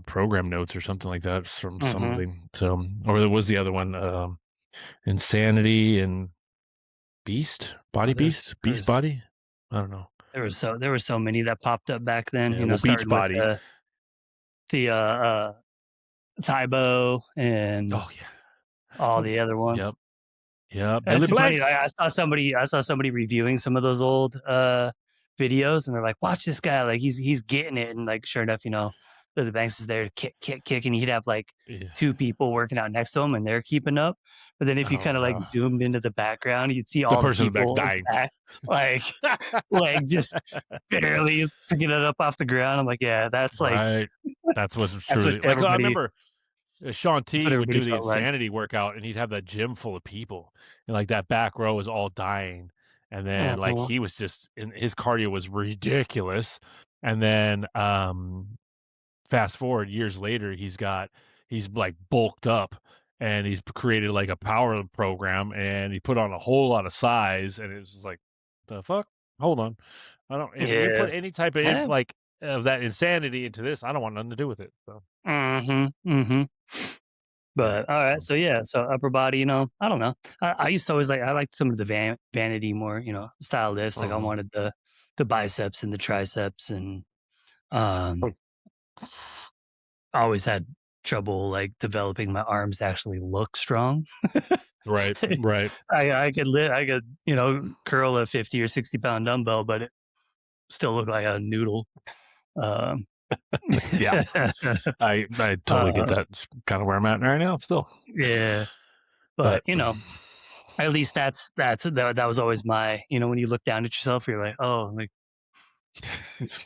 program notes or something like that from mhm. something. So, or there was the other one, Insanity and Oh, Beast Body. I don't know. there were so many that popped up back then, Yeah, you know, well, Beach starting with Body. the Tybo and Oh yeah, all fuck. the other ones. Yep, yep. Billy It's funny, Blanks. I saw somebody reviewing some of those old, videos, and they're like, "Watch this guy, like, he's getting it," and, like, sure enough, you know, Billy Banks is there to kick, kick, kick, and he'd have, like, Yeah. 2 people working out next to him, and they're keeping up, but then if you Oh kinda, like, no, zoomed into the background, you'd see the all the person in the back's people dying. back, like just barely picking it up off the ground. I'm like, "Yeah, Right. That's what's that's what truly like. I everybody remember Shaun that's what T would everybody do the felt like." insanity workout, and he'd have that gym full of people, and like that back row was all dying, and then like Mhm. he was just and his cardio was ridiculous, and then fast forward years later, he's like bulked up, and he's created like a power program, and he put on a whole lot of size, and it's just like, the fuck, hold on, I don't. If you Yeah. put any type of Yeah. like of that insanity into this, I don't want nothing to do with it. So Mhm, mhm. yeah, But, alright, so so, yeah, so upper body, you know, I don't know. I used to always I liked some of the vanity more, you know, style lifts, like, I mhm. wanted the biceps and the triceps and, um, I always had trouble, like, developing my arms to actually look strong. Right, right. I could, you know, curl a 50 or 60-pound dumbbell, but it still look like a noodle. Um, Yeah, I totally get uh, that. It's kinda where I'm at right now still, yeah, but but, you know, at least that was always my you know, when you look down at yourself, you're like, "Oh, like,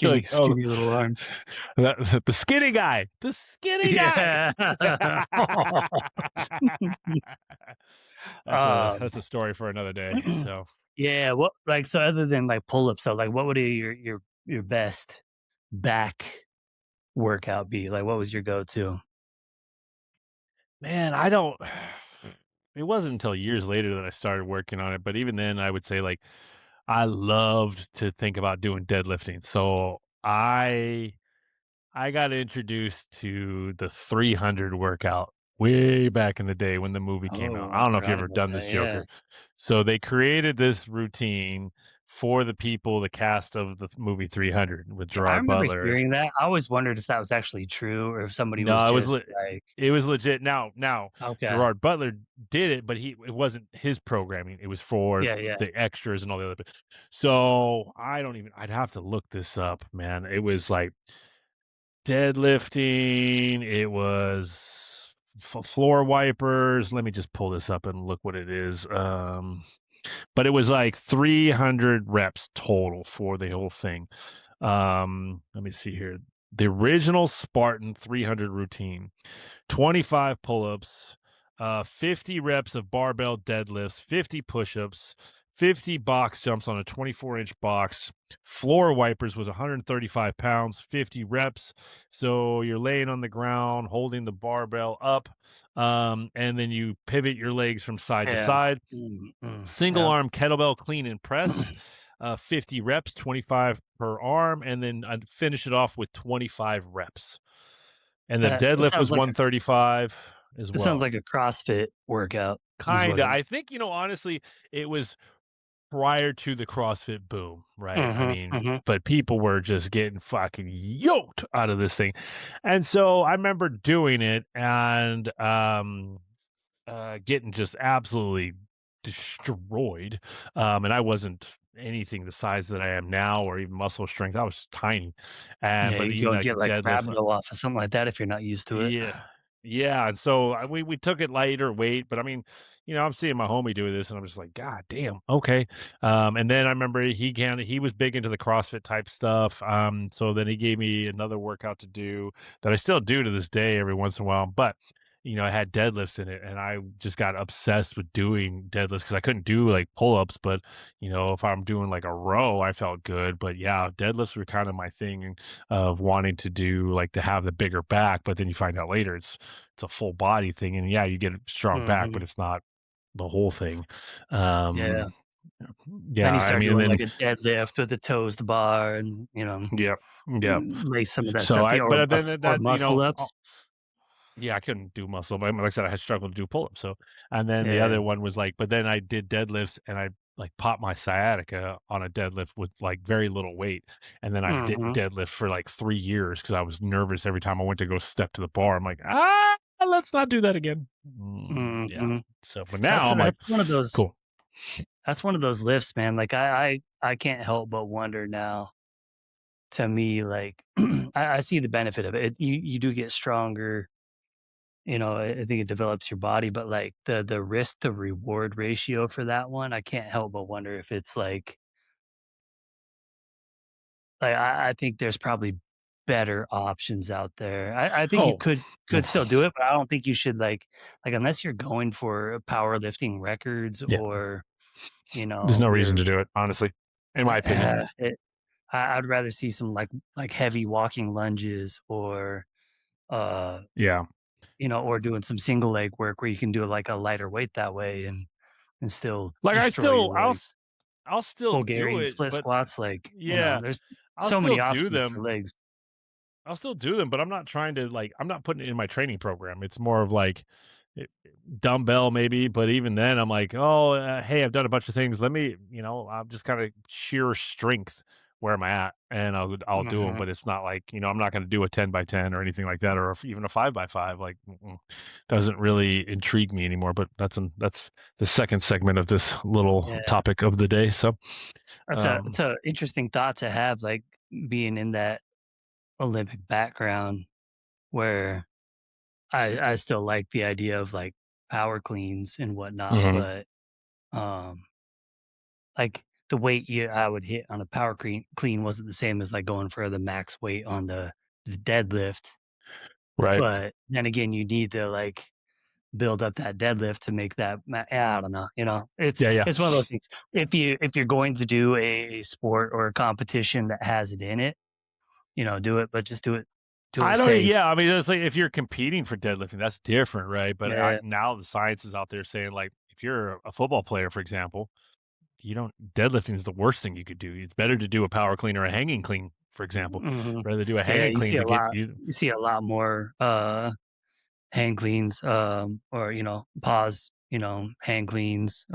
you're skinny like, "Oh, skinny little arms." the skinny guy, the skinny guy." Yeah. That's Um, a story for another day, so yeah, what like, so other than, like, pull-ups, so, like, what would your best back workout be? Like, what was your go-to? man, I don't it wasn't until years later that I started working on it, but even then, I would say, like, I loved to think about doing deadlifting, so I got introduced to the 300 workout way back in the day when the movie came out. I Oh, I don't know if you forgot ever about done that, this, yeah. Joker. So they created this routine for the people, the cast of the movie 300 with I Gerard remember Butler. hearing that. I always wondered if that was actually true or if somebody was No, just, like it was legit. Now okay. Gerard Butler did it, but it wasn't his programming. It was for Yeah, yeah. the extras and all the other. So I'd have to look this up, man. It was like deadlifting, it was floor wipers. Let me just pull this up and look what it is. But it was like 300 reps total for the whole thing. Let me see here. The original Spartan 300 routine. 25 pull-ups, 50 reps of barbell deadlifts, 50 push-ups, 50 box jumps on a 24-inch box. Floor wipers was 135 pounds, 50 reps. So you're laying on the ground, holding the barbell up, and then you pivot your legs from side to Yeah. side. Single Yeah. arm kettlebell clean and press, 50 reps, 25 per arm, and then I'd finish it off with 25 reps. And the That deadlift was 135 as it sounds well. like a CrossFit workout is what Kinda. it I think, honestly, it was prior to the CrossFit boom, right? I mhm, mean, mhm. but people were just getting fucking yoked out of this thing. And so I remember doing it and getting just absolutely destroyed. And I wasn't anything the size that I am now or even muscle strength. I was tiny. And Yeah, but you even go like get, like, crab deadlifts, meal off or something like that if you're not used to it. yeah. Yeah, and so, we took it lighter weight, but I mean, I'm seeing my homie do this, and I'm just like, "God damn, okay." And then I remember he was big into the CrossFit type stuff, so then he gave me another workout to do that I still do to this day every once in a while, but it had deadlifts in it, and I just got obsessed with doing deadlifts because I couldn't do like pull-ups, but if I'm doing like a row, I felt good. But yeah, deadlifts were kind of my thing of wanting to do like to have the bigger back, but then you find out later it's a full body thing, and yeah, you get a strong back, but Mhm. it's not the whole thing. Yeah. Um, Then yeah, you I start mean, and doing like then a deadlift with a toast bar and, yeah, yeah. lay some of that So stuff I, together or but then or that muscle ups. yeah, I couldn't do muscle, but like I said, I had struggled to do pull-ups. So, and then the Yeah. other one was like, but then I did deadlifts and I like popped my sciatica on a deadlift with like very little weight. And then I didn't Mhm. deadlift for like 3 years because I was nervous every time I went to go step to the bar. I'm like, let's not do that again. Yeah. Mhm. So, but now I'm like, That's one of those cool. that's one of those lifts, man. Like I can't help but wonder now, to me, like I see the benefit of it. You do get stronger, I think it develops your body, but like the risk to reward ratio for that one, I can't help but wonder if it's like I think there's probably better options out there. I think you Oh, could still do it, but I don't think you should like unless you're going for powerlifting records yeah. or, There's no reason you're to do it, honestly, in my opinion. it I'd rather see some like heavy walking lunges or, uh, Yeah. or doing some single leg work where you can do like a lighter weight that way and still Like destroy your legs. I'll still do Bulgarian it, split but squats, like, yeah, there's I'll so still many do options for them. legs. I'll still do them, but I'm not trying to like I'm not putting it in my training program. It's more of like eh, dumbbell maybe, but even then I'm like, "Oh, hey, I've done a bunch of things. Let me, I'm just kind of sheer strength where am I at and I'll do them, Mhm. but it's not like, I'm not going to do a 10 by 10 or anything like that or even a 5 by 5 like doesn't really intrigue me anymore, but that's the second segment of this little Yeah. topic of the day. So, It's um a interesting thought to have, like, being in that Olympic background where I still like the idea of, like, power cleans and whatnot, mhm, but, um, like, the weight I would hit on a power clean wasn't the same as, like, going for the max weight on the deadlift, right. but then again, you need to, like, build up that deadlift to make that yeah, I don't know, it's Yeah, yeah. it's one of those things. If you're going to do a sport or a competition that has it in it, do it, but just do it I don't safe. yeah, I mean, it's like if you're competing for deadlifting, that's different, right? But Yeah. now the science is out there saying, like, if you're a football player, for example, you don't deadlifting is the worst thing you could do. It's better to do a power clean or a hanging clean, for example, Mhm. rather do a Yeah, hanging clean to get you you see a lot more, hand cleans, or, pause, hand cleans,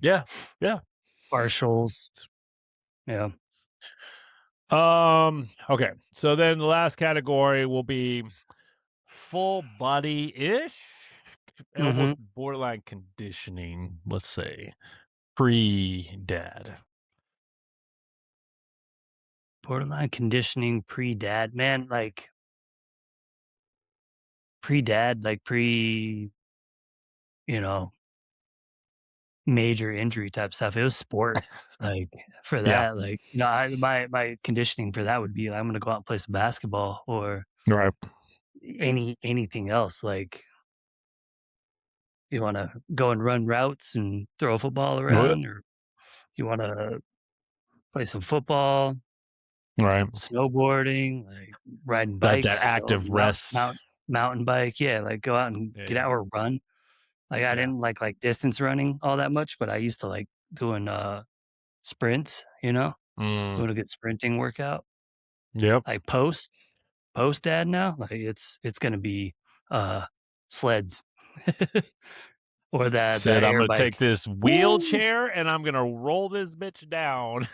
Yeah, yeah. partials. Yeah. Okay, so then the last category will be full body-ish, almost Mhm. borderline conditioning, let's say, pre-dad. Borderline conditioning pre-dad, man, like, pre-dad, like, you know major injury type stuff. It was sport, like, for Yeah, that, like, my conditioning for that would be, I'm gonna go out and play some basketball or right. anything else, like, you wanna go and run routes and throw a football Right. around, or you wanna play some football, Right. snowboarding, like, riding That bikes, so active rest. mountain bike, yeah, like, go out and Yeah, get yeah, out or run. Like, I yeah. didn't like distance running all that much, but I used to like doing, sprints, Mm, doing a good sprinting workout. yep. Like post dad now, like it's gonna be, uh, sleds or the Said, "I'm air gonna take bike. this Woo! wheelchair and I'm gonna roll this bitch down."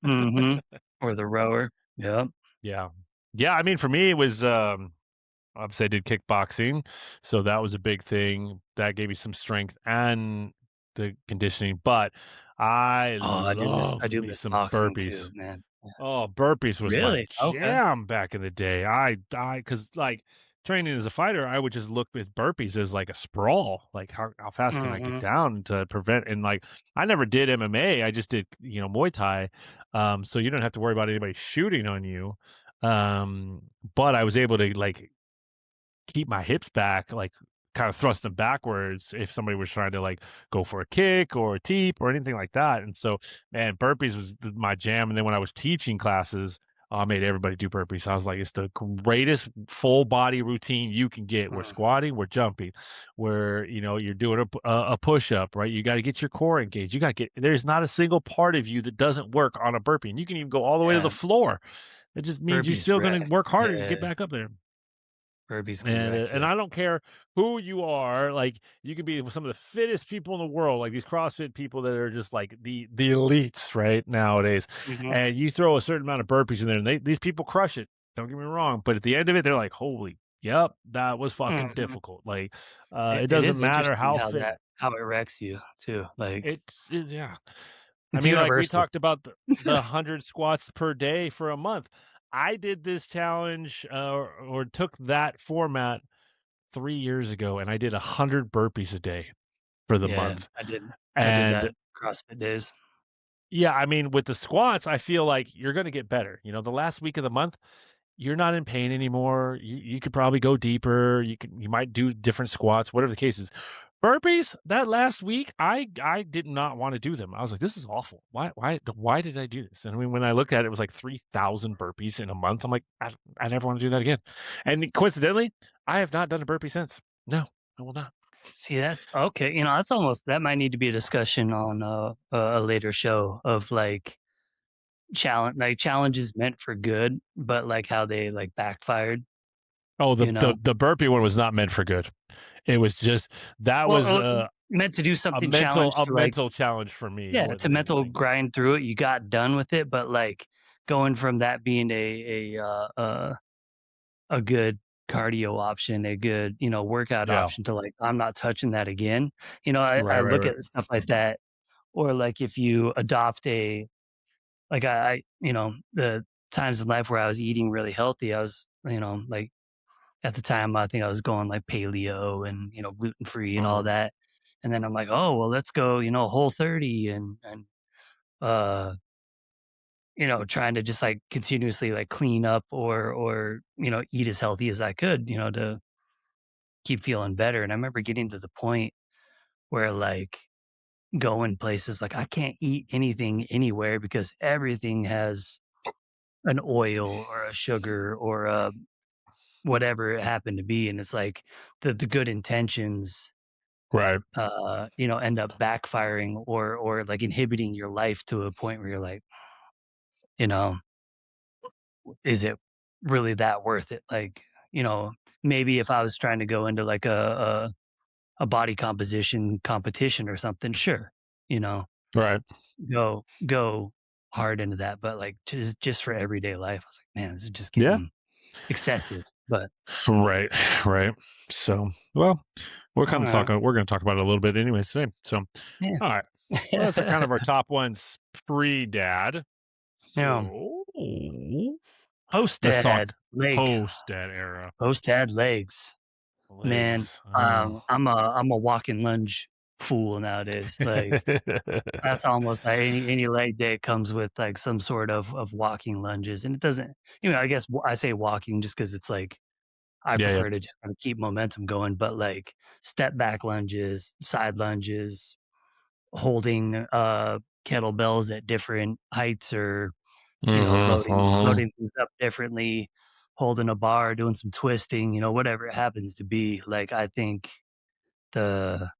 Mhm. Or the rower. Yep. Yeah. Yeah, I mean, for me, it was, obviously, I did kickboxing, so that was a big thing. That gave me some strength and the conditioning, but I Oh, I loved do me miss some boxing too, burpees. man. Yeah. Oh, burpees was my Really? Okay. jam back in the day. Because like, training as a fighter, I would just look with burpees as, like, a sprawl, like, how fast can I get Mhm. down to prevent and, like, I never did MMA, I just did, Muay Thai, so you don't have to worry about anybody shooting on you, um, but I was able to, like, keep my hips back, like, kind of thrust them backwards if somebody was trying to like go for a kick or a teep or anything like that. And so, man, burpees was my jam. And then when I was teaching classes, I made everybody do burpees. I was like, it's the greatest full body routine you can get. We're Mm, squatting, we're jumping, where you're doing a push up, right? You got to get your core engaged. You got to get. There's not a single part of you that doesn't work on a burpee, and you can even go all the way to the yeah, floor. It just means you're burpees still going wreck. to work harder to get Yeah, back up there. burpees can And wreck and you. I don't care who you are, like, you could be some of the fittest people in the world, like these CrossFit people that are just like the elites right nowadays. Mhm, And you throw a certain amount of burpees in there and these people crush it. Don't get me wrong, but at the end of it, they're like, "Holy, yep, that was fucking mhm. difficult." Like, It it it doesn't is matter interesting how fit how it wrecks you too, like, it's yeah. I it's mean, like we universal. talked about the 100 squats per day for a month. I did this challenge, or took that format 3 years ago, and I did 100 burpees a day for the Yeah, month. I did And that CrossFit days. yeah, I mean, with the squats, I feel like you're gonna get better. The last week of the month, you're not in pain anymore. You could probably go deeper. You might do different squats, whatever the case is. Burpees, that last week, I did not wanna do them. I was like, "This is awful. Why did I do this?" And I mean, when I looked at it, it was like 3,000 burpees in a month. I'm like, I never wanna do that again." And coincidentally, I have not done a burpee since. No, I will not. See, that's okay, that's almost that might need to be a discussion on, a later show of, like, challenges meant for good, but, like, how they, like, backfired, Oh, the you the know? the burpee one was not meant for good. It was just that Well, was meant to do a something mental challenge a to, like, mental challenge for me yeah, more it's a than mental anything. grind through it, you got done with it, but, like, going from that being a good cardio option, a good, workout Yeah. option to, like, "I'm not touching that again." I Right, right, look right. at stuff like that, or, like, if you adopt a like, the times in life where I was eating really healthy, I was, like, at the time, I think I was going, like, paleo and, gluten-free and all Mhm. that, and then I'm like, "Oh, well, let's go, Whole30 uh, trying to just, like, continuously, like, clean up or, eat as healthy as I could, to keep feeling better, and I remember getting to the point where, like, going places, like, I can't eat anything anywhere because everything has an oil or a sugar or a whatever it happened to be, and it's like the good intentions, Right, end up backfiring or, like, inhibiting your life to a point where you're like, you know, "Is it really that worth it?" Like, maybe if I was trying to go into, like, a body composition competition or something, sure, you know, right. go hard into that, but, like, just for everyday life, I was like, "Man, this is just Yeah. getting excessive," but Right, right. So, well, alright, we're gonna talk about it a little bit anyways today. So, yeah. alright. Well, that's kind of our top ones pre-dad. Yeah, So, let's post-dad, talk leg, post-dad era. post-dad legs. Man, Legs. Oh. I'm a walking lunge fool nowadays, like, that's almost like any leg day comes with, like, some sort of walking lunges, and it doesn't I guess I say walking just because it's, like, I Yeah, yeah. prefer to just kinda keep momentum going, but, like, step back lunges, side lunges, holding, kettlebells at different heights or, Mhm, mhm. loading things up differently, holding a bar, doing some twisting, whatever it happens to be, like, I think the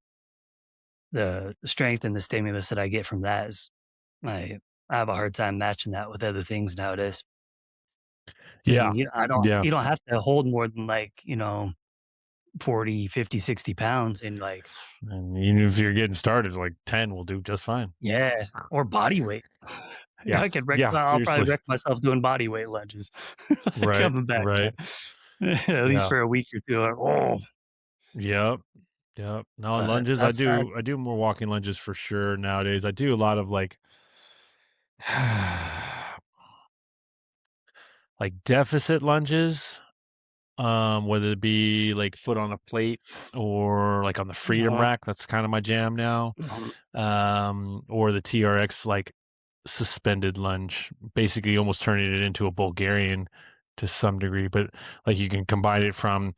the strength and the stimulus that I get from that is I have a hard time matching that with other things nowadays. 'Cause, I Yeah. mean, Yeah. you don't have to hold more than, like, 40, 50, 60 pounds and, like And even if you're getting started, like 10 will do just fine. yeah, or body weight. Yeah. Yeah, I'll probably seriously. wreck myself doing body weight lunges Right, coming back, right. at least Yeah. for a week or 2, like, "Oh." Yep. Yep. No, But lunges, that's I do more walking lunges for sure nowadays. I do a lot of like deficit lunges, whether it be like foot on a plate or like on the freedom uh-huh, rack. That's kind of my jam now. mhm, Or the TRX like suspended lunge, basically almost turning it into a Bulgarian to some degree, but like you can combine it from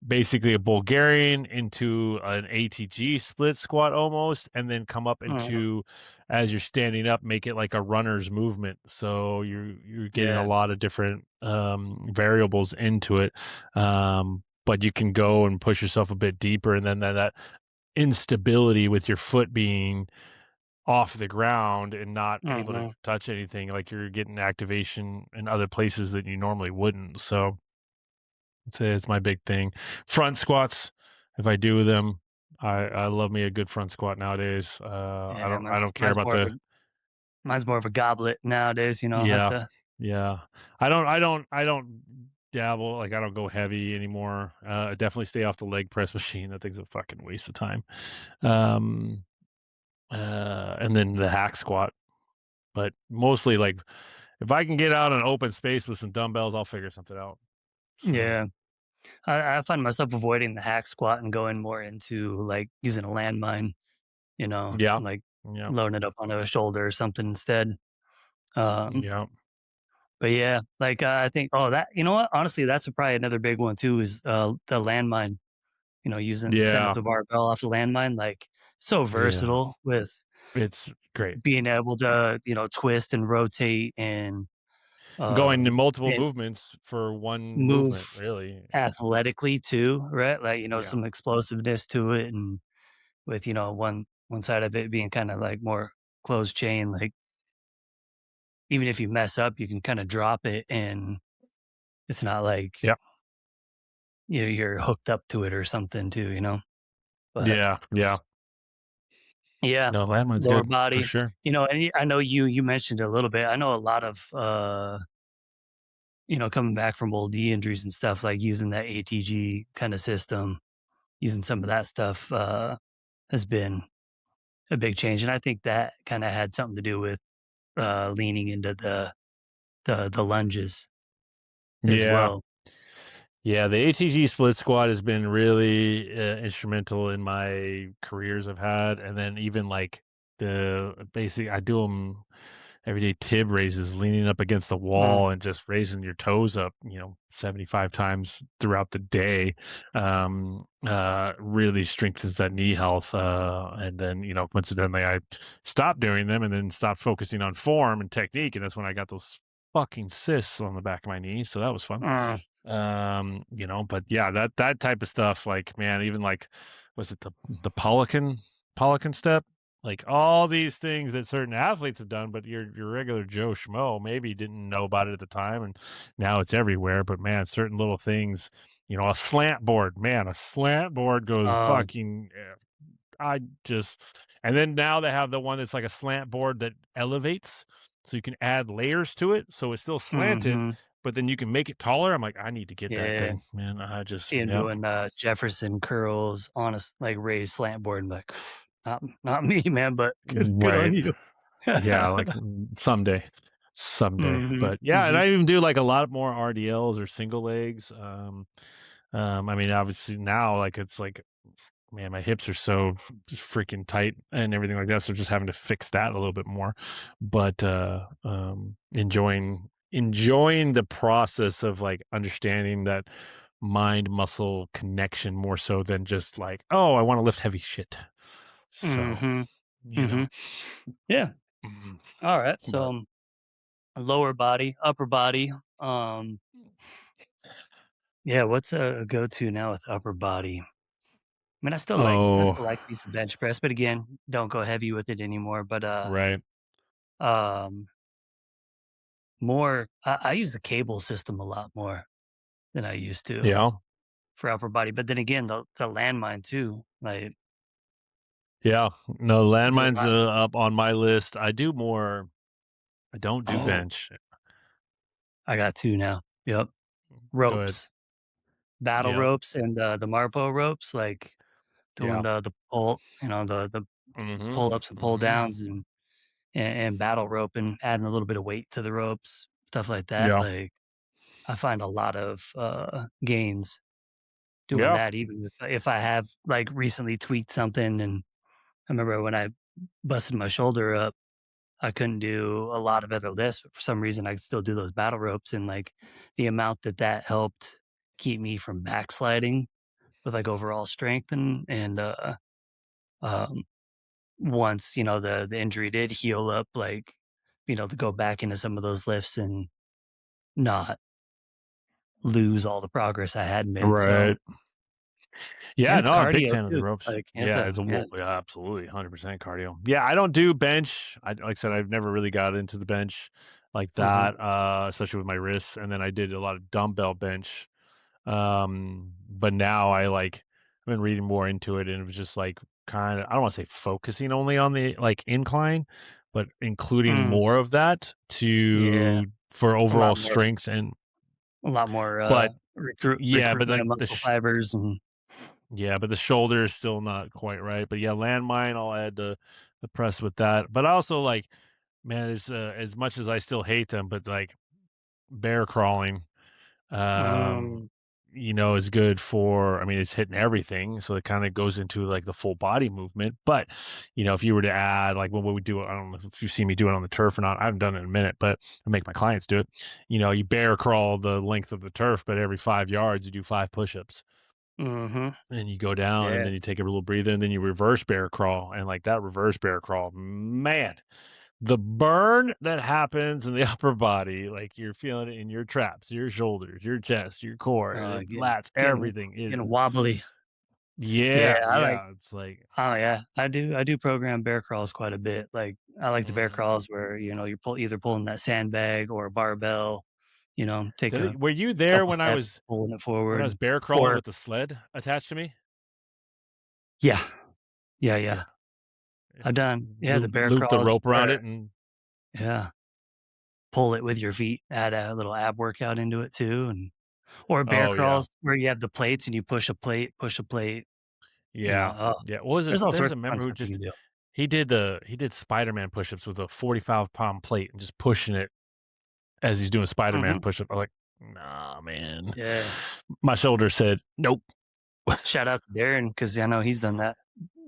basically a Bulgarian into an ATG split squat almost, and then come up Mhm. into as you're standing up, make it like a runner's movement. So you're getting a Yeah. lot of different variables into it. But you can go and push yourself a bit deeper, and then that instability with your foot being off the ground and not able to Mhm. touch anything, like you're getting activation in other places that you normally wouldn't. So I'd say it's my big thing. Front squats, if I do them, I love me a good front squat nowadays. Yeah, I mine's don't care mine's about more of a the mine's more of a goblet nowadays, have yeah, to. yeah. I don't dabble, like, I don't go heavy anymore. I definitely stay off the leg press machine. That thing's a fucking waste of time. Um, and then the hack squat, but mostly, like, if I can get out in open space with some dumbbells, I'll figure something out. So, Yeah. I find myself avoiding the hack squat and going more into, like, using a landmine, yeah. like, Yeah. loading it up onto a shoulder or something instead. Um, Yeah. but yeah, like, I think that you know what? Honestly, that's probably another big one too is, the landmine, using setting up Yeah. the barbell off the landmine, like, so Yeah. versatile with It's great. being able to, twist and rotate and, Going to multiple and movements for one move movement, really. athletically too, right? Like, Yeah. some explosiveness to it and with, one side of it being kinda like more closed chain, like, even if you mess up, you can kinda drop it and it's not like, Yeah. you're hooked up to it or something too, But Yeah. Yeah. yeah, No, landmine's lower good for body, sure. I know you mentioned it a little bit. I know a lot of, coming back from old knee injuries and stuff, like using that ATG kinda system, using some of that stuff, has been a big change, and I think that kinda had something to do with, leaning into the lunges as Yeah. well. Yeah, the ATG split squat has been really, instrumental in my careers I've had, and then even, like, the basic I do them everyday tib raises, leaning up against the Mm, wall and just raising your toes up, 75 times throughout the day, really strengthens that knee health, and then, coincidentally, I stopped doing them and then stopped focusing on form and technique, and that's when I got those fucking cysts on the back of my knee, so that was fun. mm, But yeah, that type of stuff, like, man, even like, was it the Pelican step? Like all these things that certain athletes have done, but your regular Joe Schmo maybe didn't know about it at the time, and now it's everywhere. But man, certain little things, a slant board, man, a slant board goes oh, fucking. I just, and then now they have the one that's like a slant board that elevates, so you can add layers to it, so it's still slanted, mhm, but then you can make it taller. I'm like, I need to get that yeah. thing, man. I just, See him yep, doing, Jefferson curls on a like, raised slant board and like, not me, man, but good on right. you." Yeah, like, someday. Mhm, But yeah, and mhm, I even do like a lot more RDLs or single legs. I mean, obviously now, like, it's like, man, my hips are so just freaking tight and everything like that. So just having to fix that a little bit more. But enjoying the process of like understanding that mind muscle connection more so than just like, oh, I want to lift heavy shit. So, mhm, you know. mhm. Yeah, Mhm. alright, But so, lower body, upper body, um, yeah, what's a go-to now with upper body? I mean, I oh, still like me some bench press, but again, don't go heavy with it anymore, but, right. um, more I use the cable system a lot more than I used to Yeah. for upper body, but then again, the landmine too, like, Yeah. No, I do a landmines lot. up on my list. I don't do Oh, bench. I got 2 now. Yep. Go ahead. Ropes, battle Yeah. ropes and the Marpo ropes, like, doing Yeah. the pull the Mhm. pull-ups and Mhm. pull-downs and battle roping, adding a little bit of weight to the ropes, stuff like that, Yeah. like, I find a lot of, gains doing Yeah. that even if I have, like, recently tweaked something, and I remember when I busted my shoulder up, I couldn't do a lot of other lifts, but for some reason, I could still do those battle ropes, and, like, the amount that helped keep me from backsliding, with like overall strength and um, once the injury did heal up, like to go back into some of those lifts and not lose all the progress I had made. So Right. Yeah, and it's no, I'm a big cardio fan of the too. ropes. Like you have Yeah, to, it's a yeah. well, yeah, absolutely, 100% cardio. Yeah, I don't do bench. Like I said, I've never really got into the bench like Hmm. that, especially with my wrists. And then I did a lot of dumbbell bench. But now I've been reading more into it, and it was just like kind of, I don't want to say focusing only on the like incline, but including Mm, more of that yeah, to for a overall lot more, strength. And but yeah, but recruitment of like muscle fibers and. yeah, but the shoulder is still not quite right. But yeah, landmine, I'll add the press with that. But I also like, man, as much as I still hate them, but like bear crawling, um, Mm, is good for. I mean, it's hitting everything, so it kind of goes into like the full body movement. But if you were to add like when we do, I don't know if you've seen me do it on the turf or not. I haven't done it in a minute, but I make my clients do it. You bear crawl the length of the turf, but every 5 yards you do 5 push-ups. mhm, And you go down and yeah. then you take a little breather and then you reverse bear crawl. And like that reverse bear crawl, man, the burn that happens in the upper body, like you're feeling it in your traps, your shoulders, your chest, your core, Getting lats, getting everything getting is, wobbly. Yeah, yeah, I like yeah. It's like, oh, yeah. I do program bear crawls quite a bit. Like, I like the bear mhm. crawls where, you're either pulling that sandbag or a barbell, take a Were you there couple steps pulling it when I forward. was bear crawling Or with the sled attached to me? yeah. Yeah, yeah. Yeah. I've done the bear Loop the crawls rope around where it and, yeah, pull it with your feet, add a little ab workout into it too, and or bear oh, yeah. crawls where you have the plates and you push a plate, Yeah. oh, Yeah. What was there's this? all There's sorts a of fun member who stuff you just can do. he did Spider-Man push-ups with a 45-pound plate and just pushing it as he's doing Spider-Man Mhm. push-up. I'm like, "Nah, man." Yeah. My shoulder said, "Nope." Shout out to Darren because I know he's done that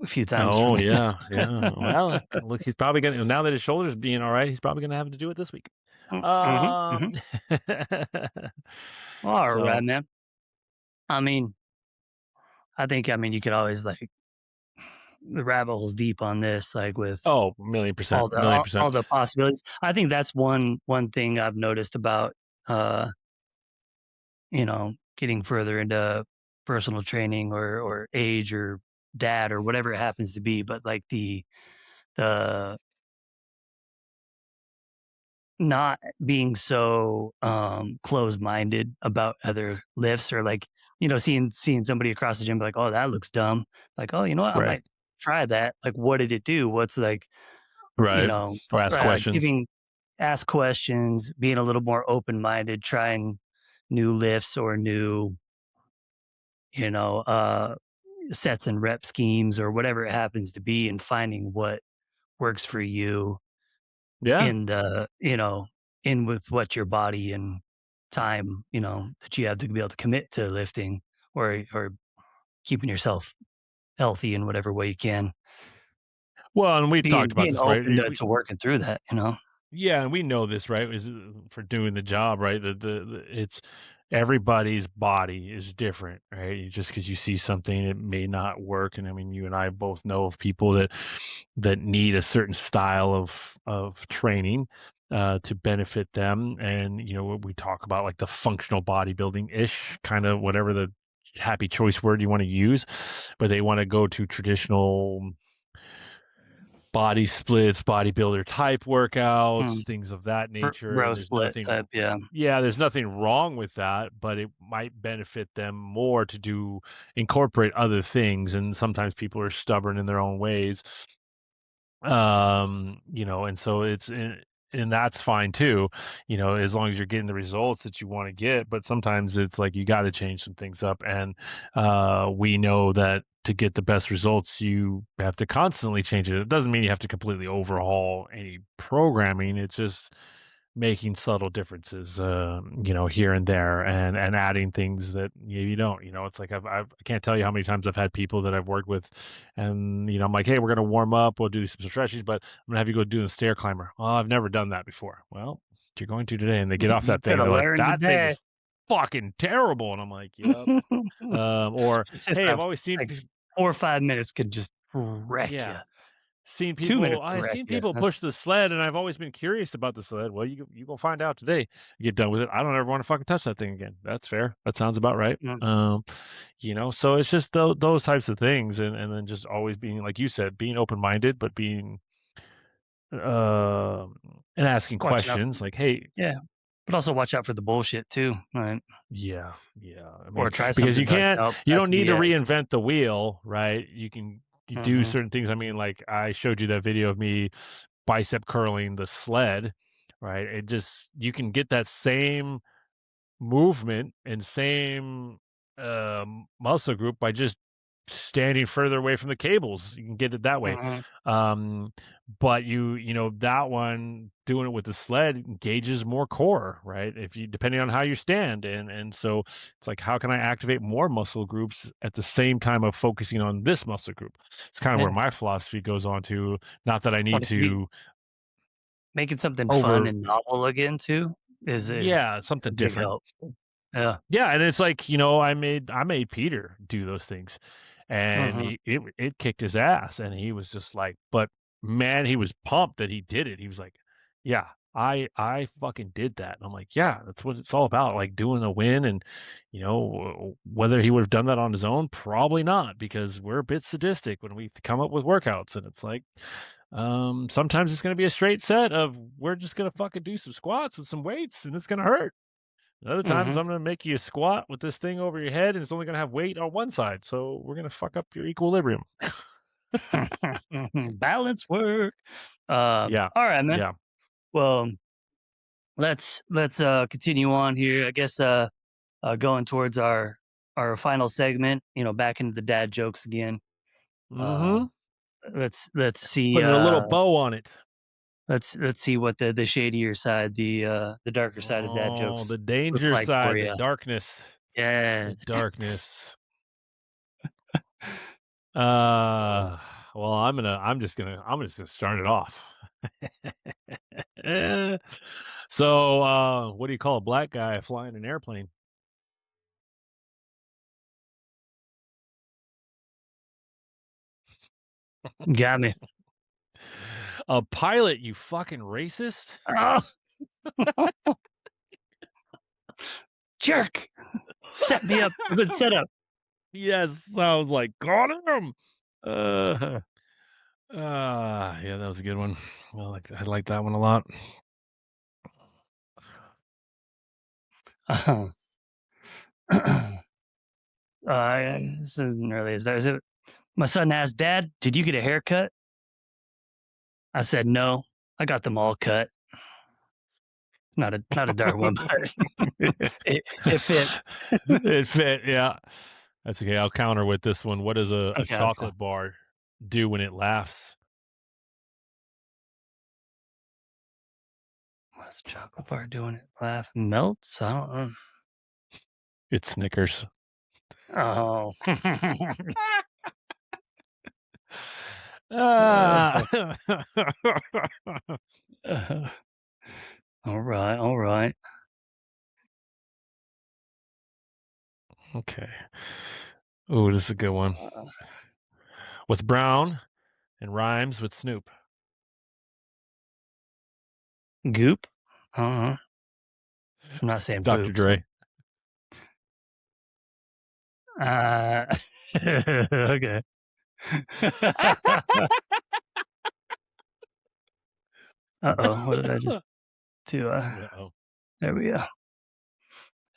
a few times for Oh, me. yeah, yeah. Well, look, he's probably gonna now that his shoulder's being alright, he's probably gonna have to do it this week. Mhm, mhm. Um, Alright, so man. I mean, I mean, you could always, like the rabbit hole's deep on this, like, with oh, 1,000,000%, all the all 1,000,000%. all the possibilities. I think that's one thing I've noticed about, uh, getting further into personal training or age or dad or whatever it happens to be, but, like, the not being so, closed-minded about other lifts or, like, seeing somebody across the gym be like, "Oh, that looks dumb." Like, "Oh, you know what? I Right, might try that." Like, what did it do? What's, like, you right. know, Or ask questions. giving ask questions, being a little more open-minded, trying new lifts or new, you know, uh, sets and rep schemes or whatever it happens to be, and finding what works for you Yeah. in the in with what your body and time, that you have to be able to commit to lifting or keeping yourself healthy in whatever way you can. Well, and we've talked about Being this, right? open to working through that. Yeah, and we know this, right? Is for doing the job, right? It's everybody's body is different, right? Just because you see something, it may not work. And I mean, you and I both know of people that need a certain style of training to benefit them. And we talk about like the functional bodybuilding ish kind of whatever the happy choice word you want to use, but they want to go to traditional body splits, bodybuilder type workouts, Mm, things of that nature. bro And there's split nothing, type, yeah. yeah, there's nothing wrong with that, but it might benefit them more to incorporate other things. And sometimes people are stubborn in their own ways. And so and that's fine too, as long as you're getting the results that you want to get. But sometimes it's like you got to change some things up. And we know that to get the best results, you have to constantly change it. It doesn't mean you have to completely overhaul any programming. It's just making subtle differences, here and there, and adding things that you don't. It's like I can't tell you how many times I've had people that I've worked with, and I'm like, hey, we're gonna warm up, we'll do some stretches, but I'm gonna have you go do the stair climber. Oh, I've never done that before. Well, you're going to today, and they get off You that thing, and coulda they're like, learned that thing today. is. fucking terrible." And I'm like, "Yep." Or, Just "Hey, I've have, always seen like, 4 or 5 minutes could just wreck you. yeah. Seen 2 people minutes to I've wreck seen you. people That's push the sled, and I've always been curious about the sled. Well, you gonna find out today. You get done with it. I don't ever wanna fucking touch that thing again. That's fair. That sounds about right. mm, So it's just those types of things, and then just always being, like you said, being open-minded, but being, um and asking watching out for questions like, "Hey." yeah, but also watch out for the bullshit too, right? Yeah, yeah. I Or mean, try because something like, "Nope, you that's don't need to BS." reinvent the wheel, right? You do Mhm, certain things. I mean, like I showed you that video of me bicep curling the sled, right? It just you can get that same movement and same muscle group by just standing further away from the cables. You can get it that way. mhm, Um, but that one doing it with the sled engages more core, right? If you depending on how you stand, and so it's like how can I activate more muscle groups at the same time of focusing on this muscle group? It's kind of where yeah. my philosophy goes on to. Not that I Well, need it could be to making something fun over, and novel again too is yeah, a something big different. help. Yeah, Yeah, and it's like, I made Peter do those things, and mhm, it kicked his ass, and he was just like, but man, he was pumped that he did it. He was like, "Yeah, I fucking did that." And I'm like, "Yeah, that's what it's all about, like doing a win." And whether he would have done that on his own, probably not, because we're a bit sadistic when we come up with workouts, and it's like, sometimes it's going to be a straight set of we're just going to fucking do some squats with some weights, and it's going to hurt. Other times, mhm. I'm gonna make you squat with this thing over your head, and it's only gonna have weight on one side, so we're gonna fuck up your equilibrium. Balance work. Yeah, Alright, man. yeah. Well, let's continue on here. I guess, going towards our final segment, back into the dad jokes again. Uh, Mhm. let's see, Putting a little bow on it. let's see what the shadier side, the darker side of dad Oh, jokes the looks danger like for side, the you. darkness, Yeah, the the darkness. darkness. Uh, well, I'm just gonna start it off. Eh, so, what do you call a black guy flying an airplane? Got me. A pilot, you fucking racist. Oh, jerk! Set me up. A good setup. Yes, I was like, "Got him!" Uh, yeah, that was a good one. I like that one a lot. This isn't really, is it? My son asked, "Dad, did you get a haircut?" I said, "No, I got them all cut." Not a dark one, but it fit. It fit, yeah. That's okay, I'll counter with this one. What does a Okay, okay. chocolate bar do when it laughs? What's chocolate bar doing it laugh? Melts? I don't know. It Snickers. Oh. Ah. Alright, alright. Okay. Ooh, this is a good one. What's brown and rhymes with Snoop? Goop? I don't know. I'm not saying Dr. poop, so Dre. uh, okay. Uh-oh, what did I just do? Uh-oh. There we go.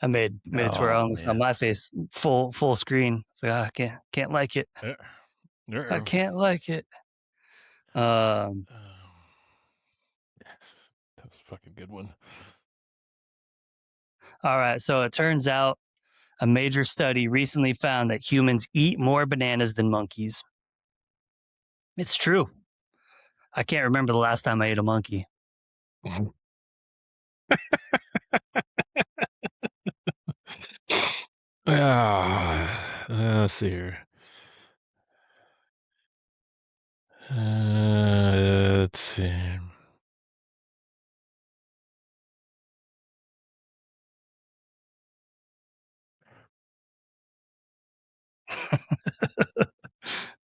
I made it to where I Oh, only saw man. my face full screen. It's like, I can't like it. Uh, I uh-oh. can't like it. Um, Oh, that was a fucking good one. all right. So it turns out a major study recently found that humans eat more bananas than monkeys. It's true. I can't remember the last time I ate a monkey. Let's see here. Let's see.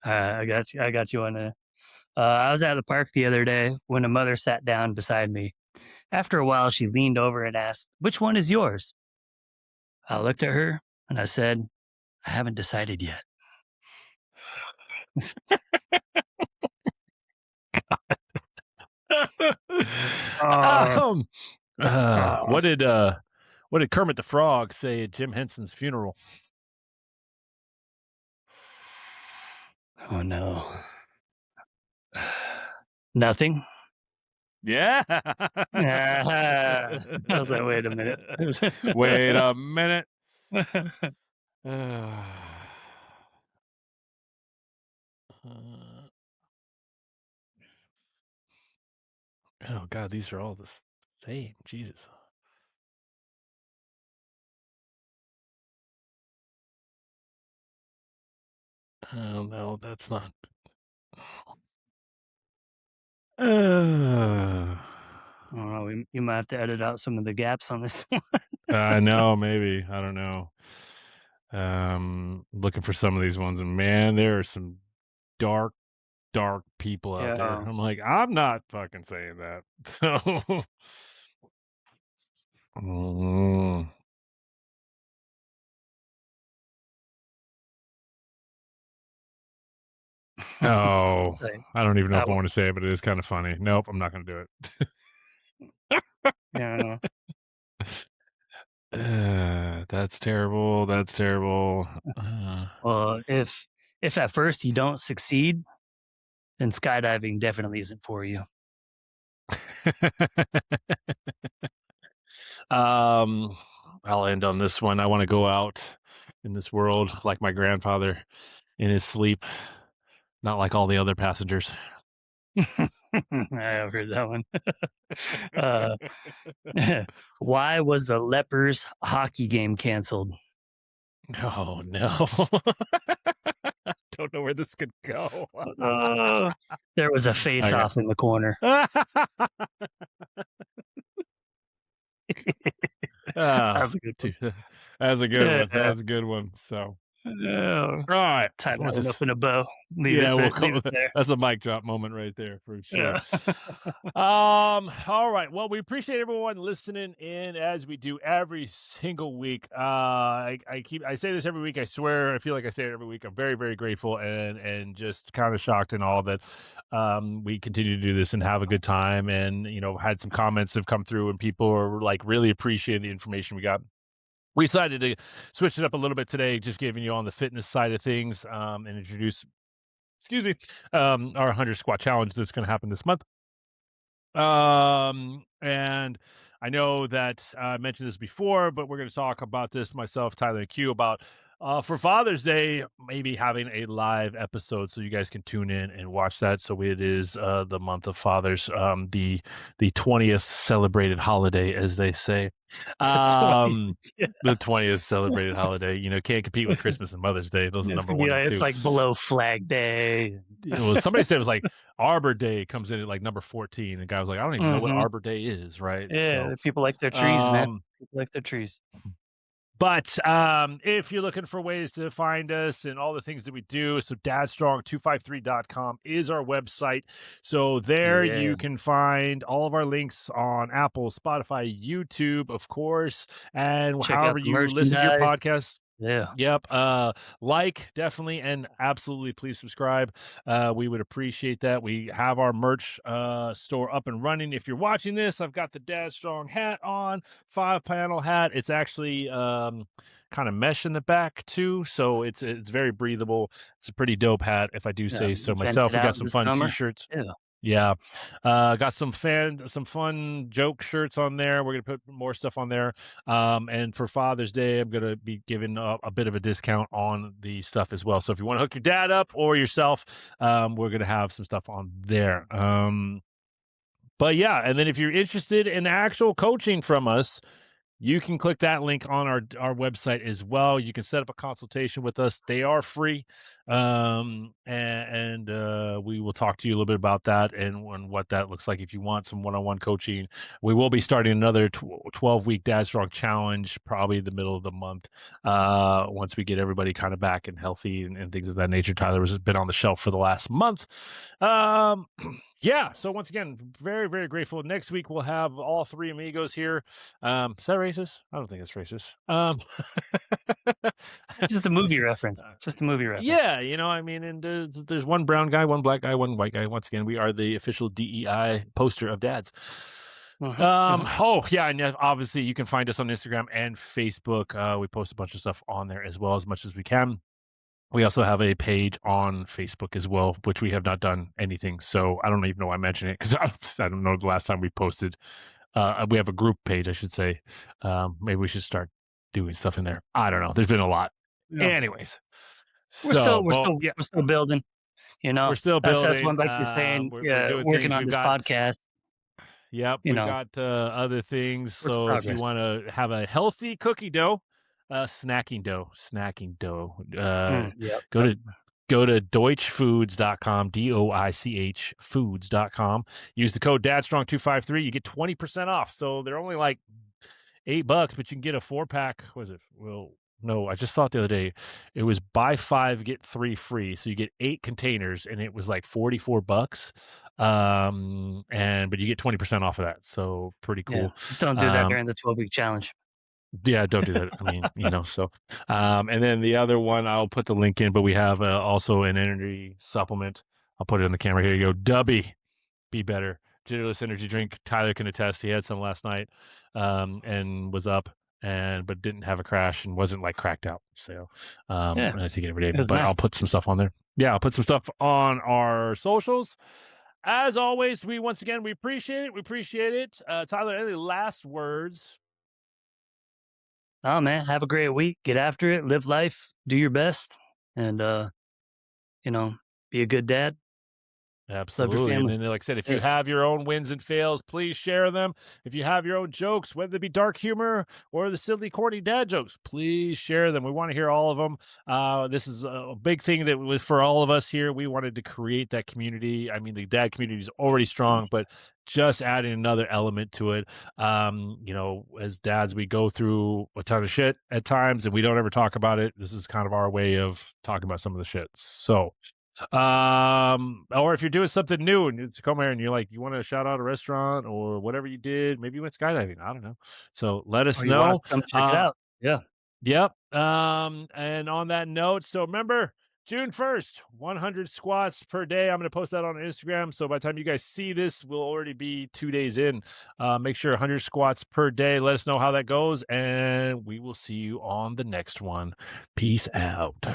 I got you on that. I was at the park the other day when a mother sat down beside me. After a while, she leaned over and asked, "Which one is yours?" I looked at her and I said, "I haven't decided yet." Oh, um, uh, oh, what did uh, what did Kermit the Frog say at Jim Henson's funeral? oh no. Nothing. Yeah. Ah, I was like, wait a minute. Wait a minute. Uh, oh God, these are all the same. Jesus. Oh no, that's not. Uh, Oh, you might have to edit out some of the gaps on this one. I know, maybe. I don't know. Looking for some of these ones, and man, there are some dark, dark people out there. Yeah. I'm like, I'm not fucking saying that. So, mm, oh, Like, I don't even know I if I w want to say it, but it is kind of funny. Nope, I'm not going to do it. yeah. That's terrible. That's terrible. Well, if at first you don't succeed, then skydiving definitely isn't for you. um, I'll end on this one. I want to go out in this world like my grandfather in his sleep, not like all the other passengers. I've heard that one. Uh, why was the Lepers hockey game canceled? Oh no. Don't know where this could go. Uh, there was a Okay. face-off in the corner. Ah, That's a good one. two that's a good one. Yeah. That's a good one. So, Yeah. all right, Tie we'll that one up just in a bow. yeah, we'll Leave call it there. that's a mic drop moment right there for sure. Yeah. All right. Well, we appreciate everyone listening in as we do every single week. I say this every week. I swear, I feel like I say it every week. I'm very, very grateful and just kind of shocked and all that we continue to do this and have a good time. And had some comments have come through and people are like really appreciating the information we got. We decided to switch it up a little bit today, just giving you on the fitness side of things and introduce, excuse me, our 100 squat challenge that's going to happen this month. And I know that I mentioned this before, but we're going to talk about this myself, Tyler and Q, about for Father's Day, maybe having a live episode so you guys can tune in and watch that. So it is the month of Fathers, the 20th celebrated holiday, as they say. That's funny. Um, the 20th celebrated holiday. Can't compete with Christmas and Mother's Day. Those are It's number gonna be one and like it's two. like below Flag Day. It was somebody said it was like Arbor Day comes in at like number 14. The guy was like, I don't even know what Mhm. Arbor Day is, right? Yeah, So the people like their trees, man. um People like their trees. but if you're looking for ways to find us and all the things that we do, so dadstrong253.com is our website. So there Yeah. you can find all of our links on Apple, Spotify, YouTube, of course, and Check out however the you listen to your merchandise. podcasts. Yeah. Yep. Like definitely and absolutely please subscribe. We would appreciate that. We have our merch store up and running. If you're watching this, I've got the Dad Strong hat on, 5-panel hat. It's actually kind of mesh in the back too, so it's very breathable. It's a pretty dope hat, if I do Yeah, say so vent myself. it We got out some this fun summer. t-shirts. Yeah. Yeah. Got some fun joke shirts on there. We're gonna put more stuff on there. And for Father's Day, I'm gonna be giving a bit of a discount on the stuff as well. So if you want to hook your dad up or yourself, we're gonna have some stuff on there. But yeah, and then if you're interested in actual coaching from us, you can click that link on our website as well. You can set up a consultation with us. They are free, and we will talk to you a little bit about that and what that looks like if you want some one-on-one coaching. We will be starting another 12-week Dad Strong challenge, probably the middle of the month, once we get everybody kind of back and healthy and things of that nature. Tyler has been on the shelf for the last month. Yeah. So once again, very, very grateful. Next week we'll have all three amigos here. Is that racist? I don't think it's racist. Just a movie reference. Just a movie reference. Yeah, I mean, and there's one brown guy, one black guy, one white guy. Once again, we are the official DEI poster of dads. Mhm, mhm. Oh yeah, and obviously you can find us on Instagram and Facebook. We post a bunch of stuff on there as well as much as we can. We also have a page on Facebook as well, which we have not done anything. So I don't even know why I mentioned it because I don't know the last time we posted. We have a group page, I should say. Maybe we should start doing stuff in there. I don't know. There's been a lot. Yeah. Anyways, We're still so we're well, still yeah, we're still building, you we're know? still That's building. one like you're saying, We're yeah, doing working things. on We've this got podcast, Yep, you we've know, got other things. work in So if you progress. want to have a healthy cookie dough, snacking dough, Yep, go yep. to go to deutschfoods.com, DOICH foods.com. Use the code DadStrong253. You get 20% off. So they're only like $8, but you can get a 4 pack. Was it? Well, no, I just thought the other day it was buy five, get three free. So you get 8 containers and it was like $44. But you get 20% off of that. So pretty Yeah. cool. Just don't do that Um, during the 12-week challenge. yeah, don't do that. I mean, so, and then the other one, I'll put the link in, but we have also an energy supplement. I'll put it in the camera. Here you go. Dubby. Be better. Jitterless energy drink. Tyler can attest. He had some last night, and was up but didn't have a crash and wasn't like cracked out. So, Yeah, and I take it every day. it was But nice. I'll put some stuff on there. Yeah, I'll put some stuff on our socials. As always, once again we appreciate it. We appreciate it. Tyler, any last words? Oh, man, have a great week. Get after it, live life, do your best, and, you know, be a good dad, love your Absolutely. And family. then, like I said, if you Yeah. have your own wins and fails, please share them. If you have your own jokes, whether they be dark humor or the silly, corny dad jokes, please share them. We want to hear all of them. This is a big thing that was for all of us here. We wanted to create that community. I mean, the dad community is already strong, but just adding another element to it. As dads, we go through a ton of shit at times and we don't ever talk about it. This is kind of our way of talking about some of the shit. So, or if you're doing something new and it's come here and you're like, you want to shout out a restaurant or whatever you did, maybe you went skydiving. I don't know. So let us Or you want us know. to come check it Uh, out. Yeah. yep. And on that note, so remember June 1st, 100 squats per day. I'm going to post that on Instagram. So by the time you guys see this, we'll already be 2 days in. Make sure 100 squats per day. Let us know how that goes. And we will see you on the next one. Peace out.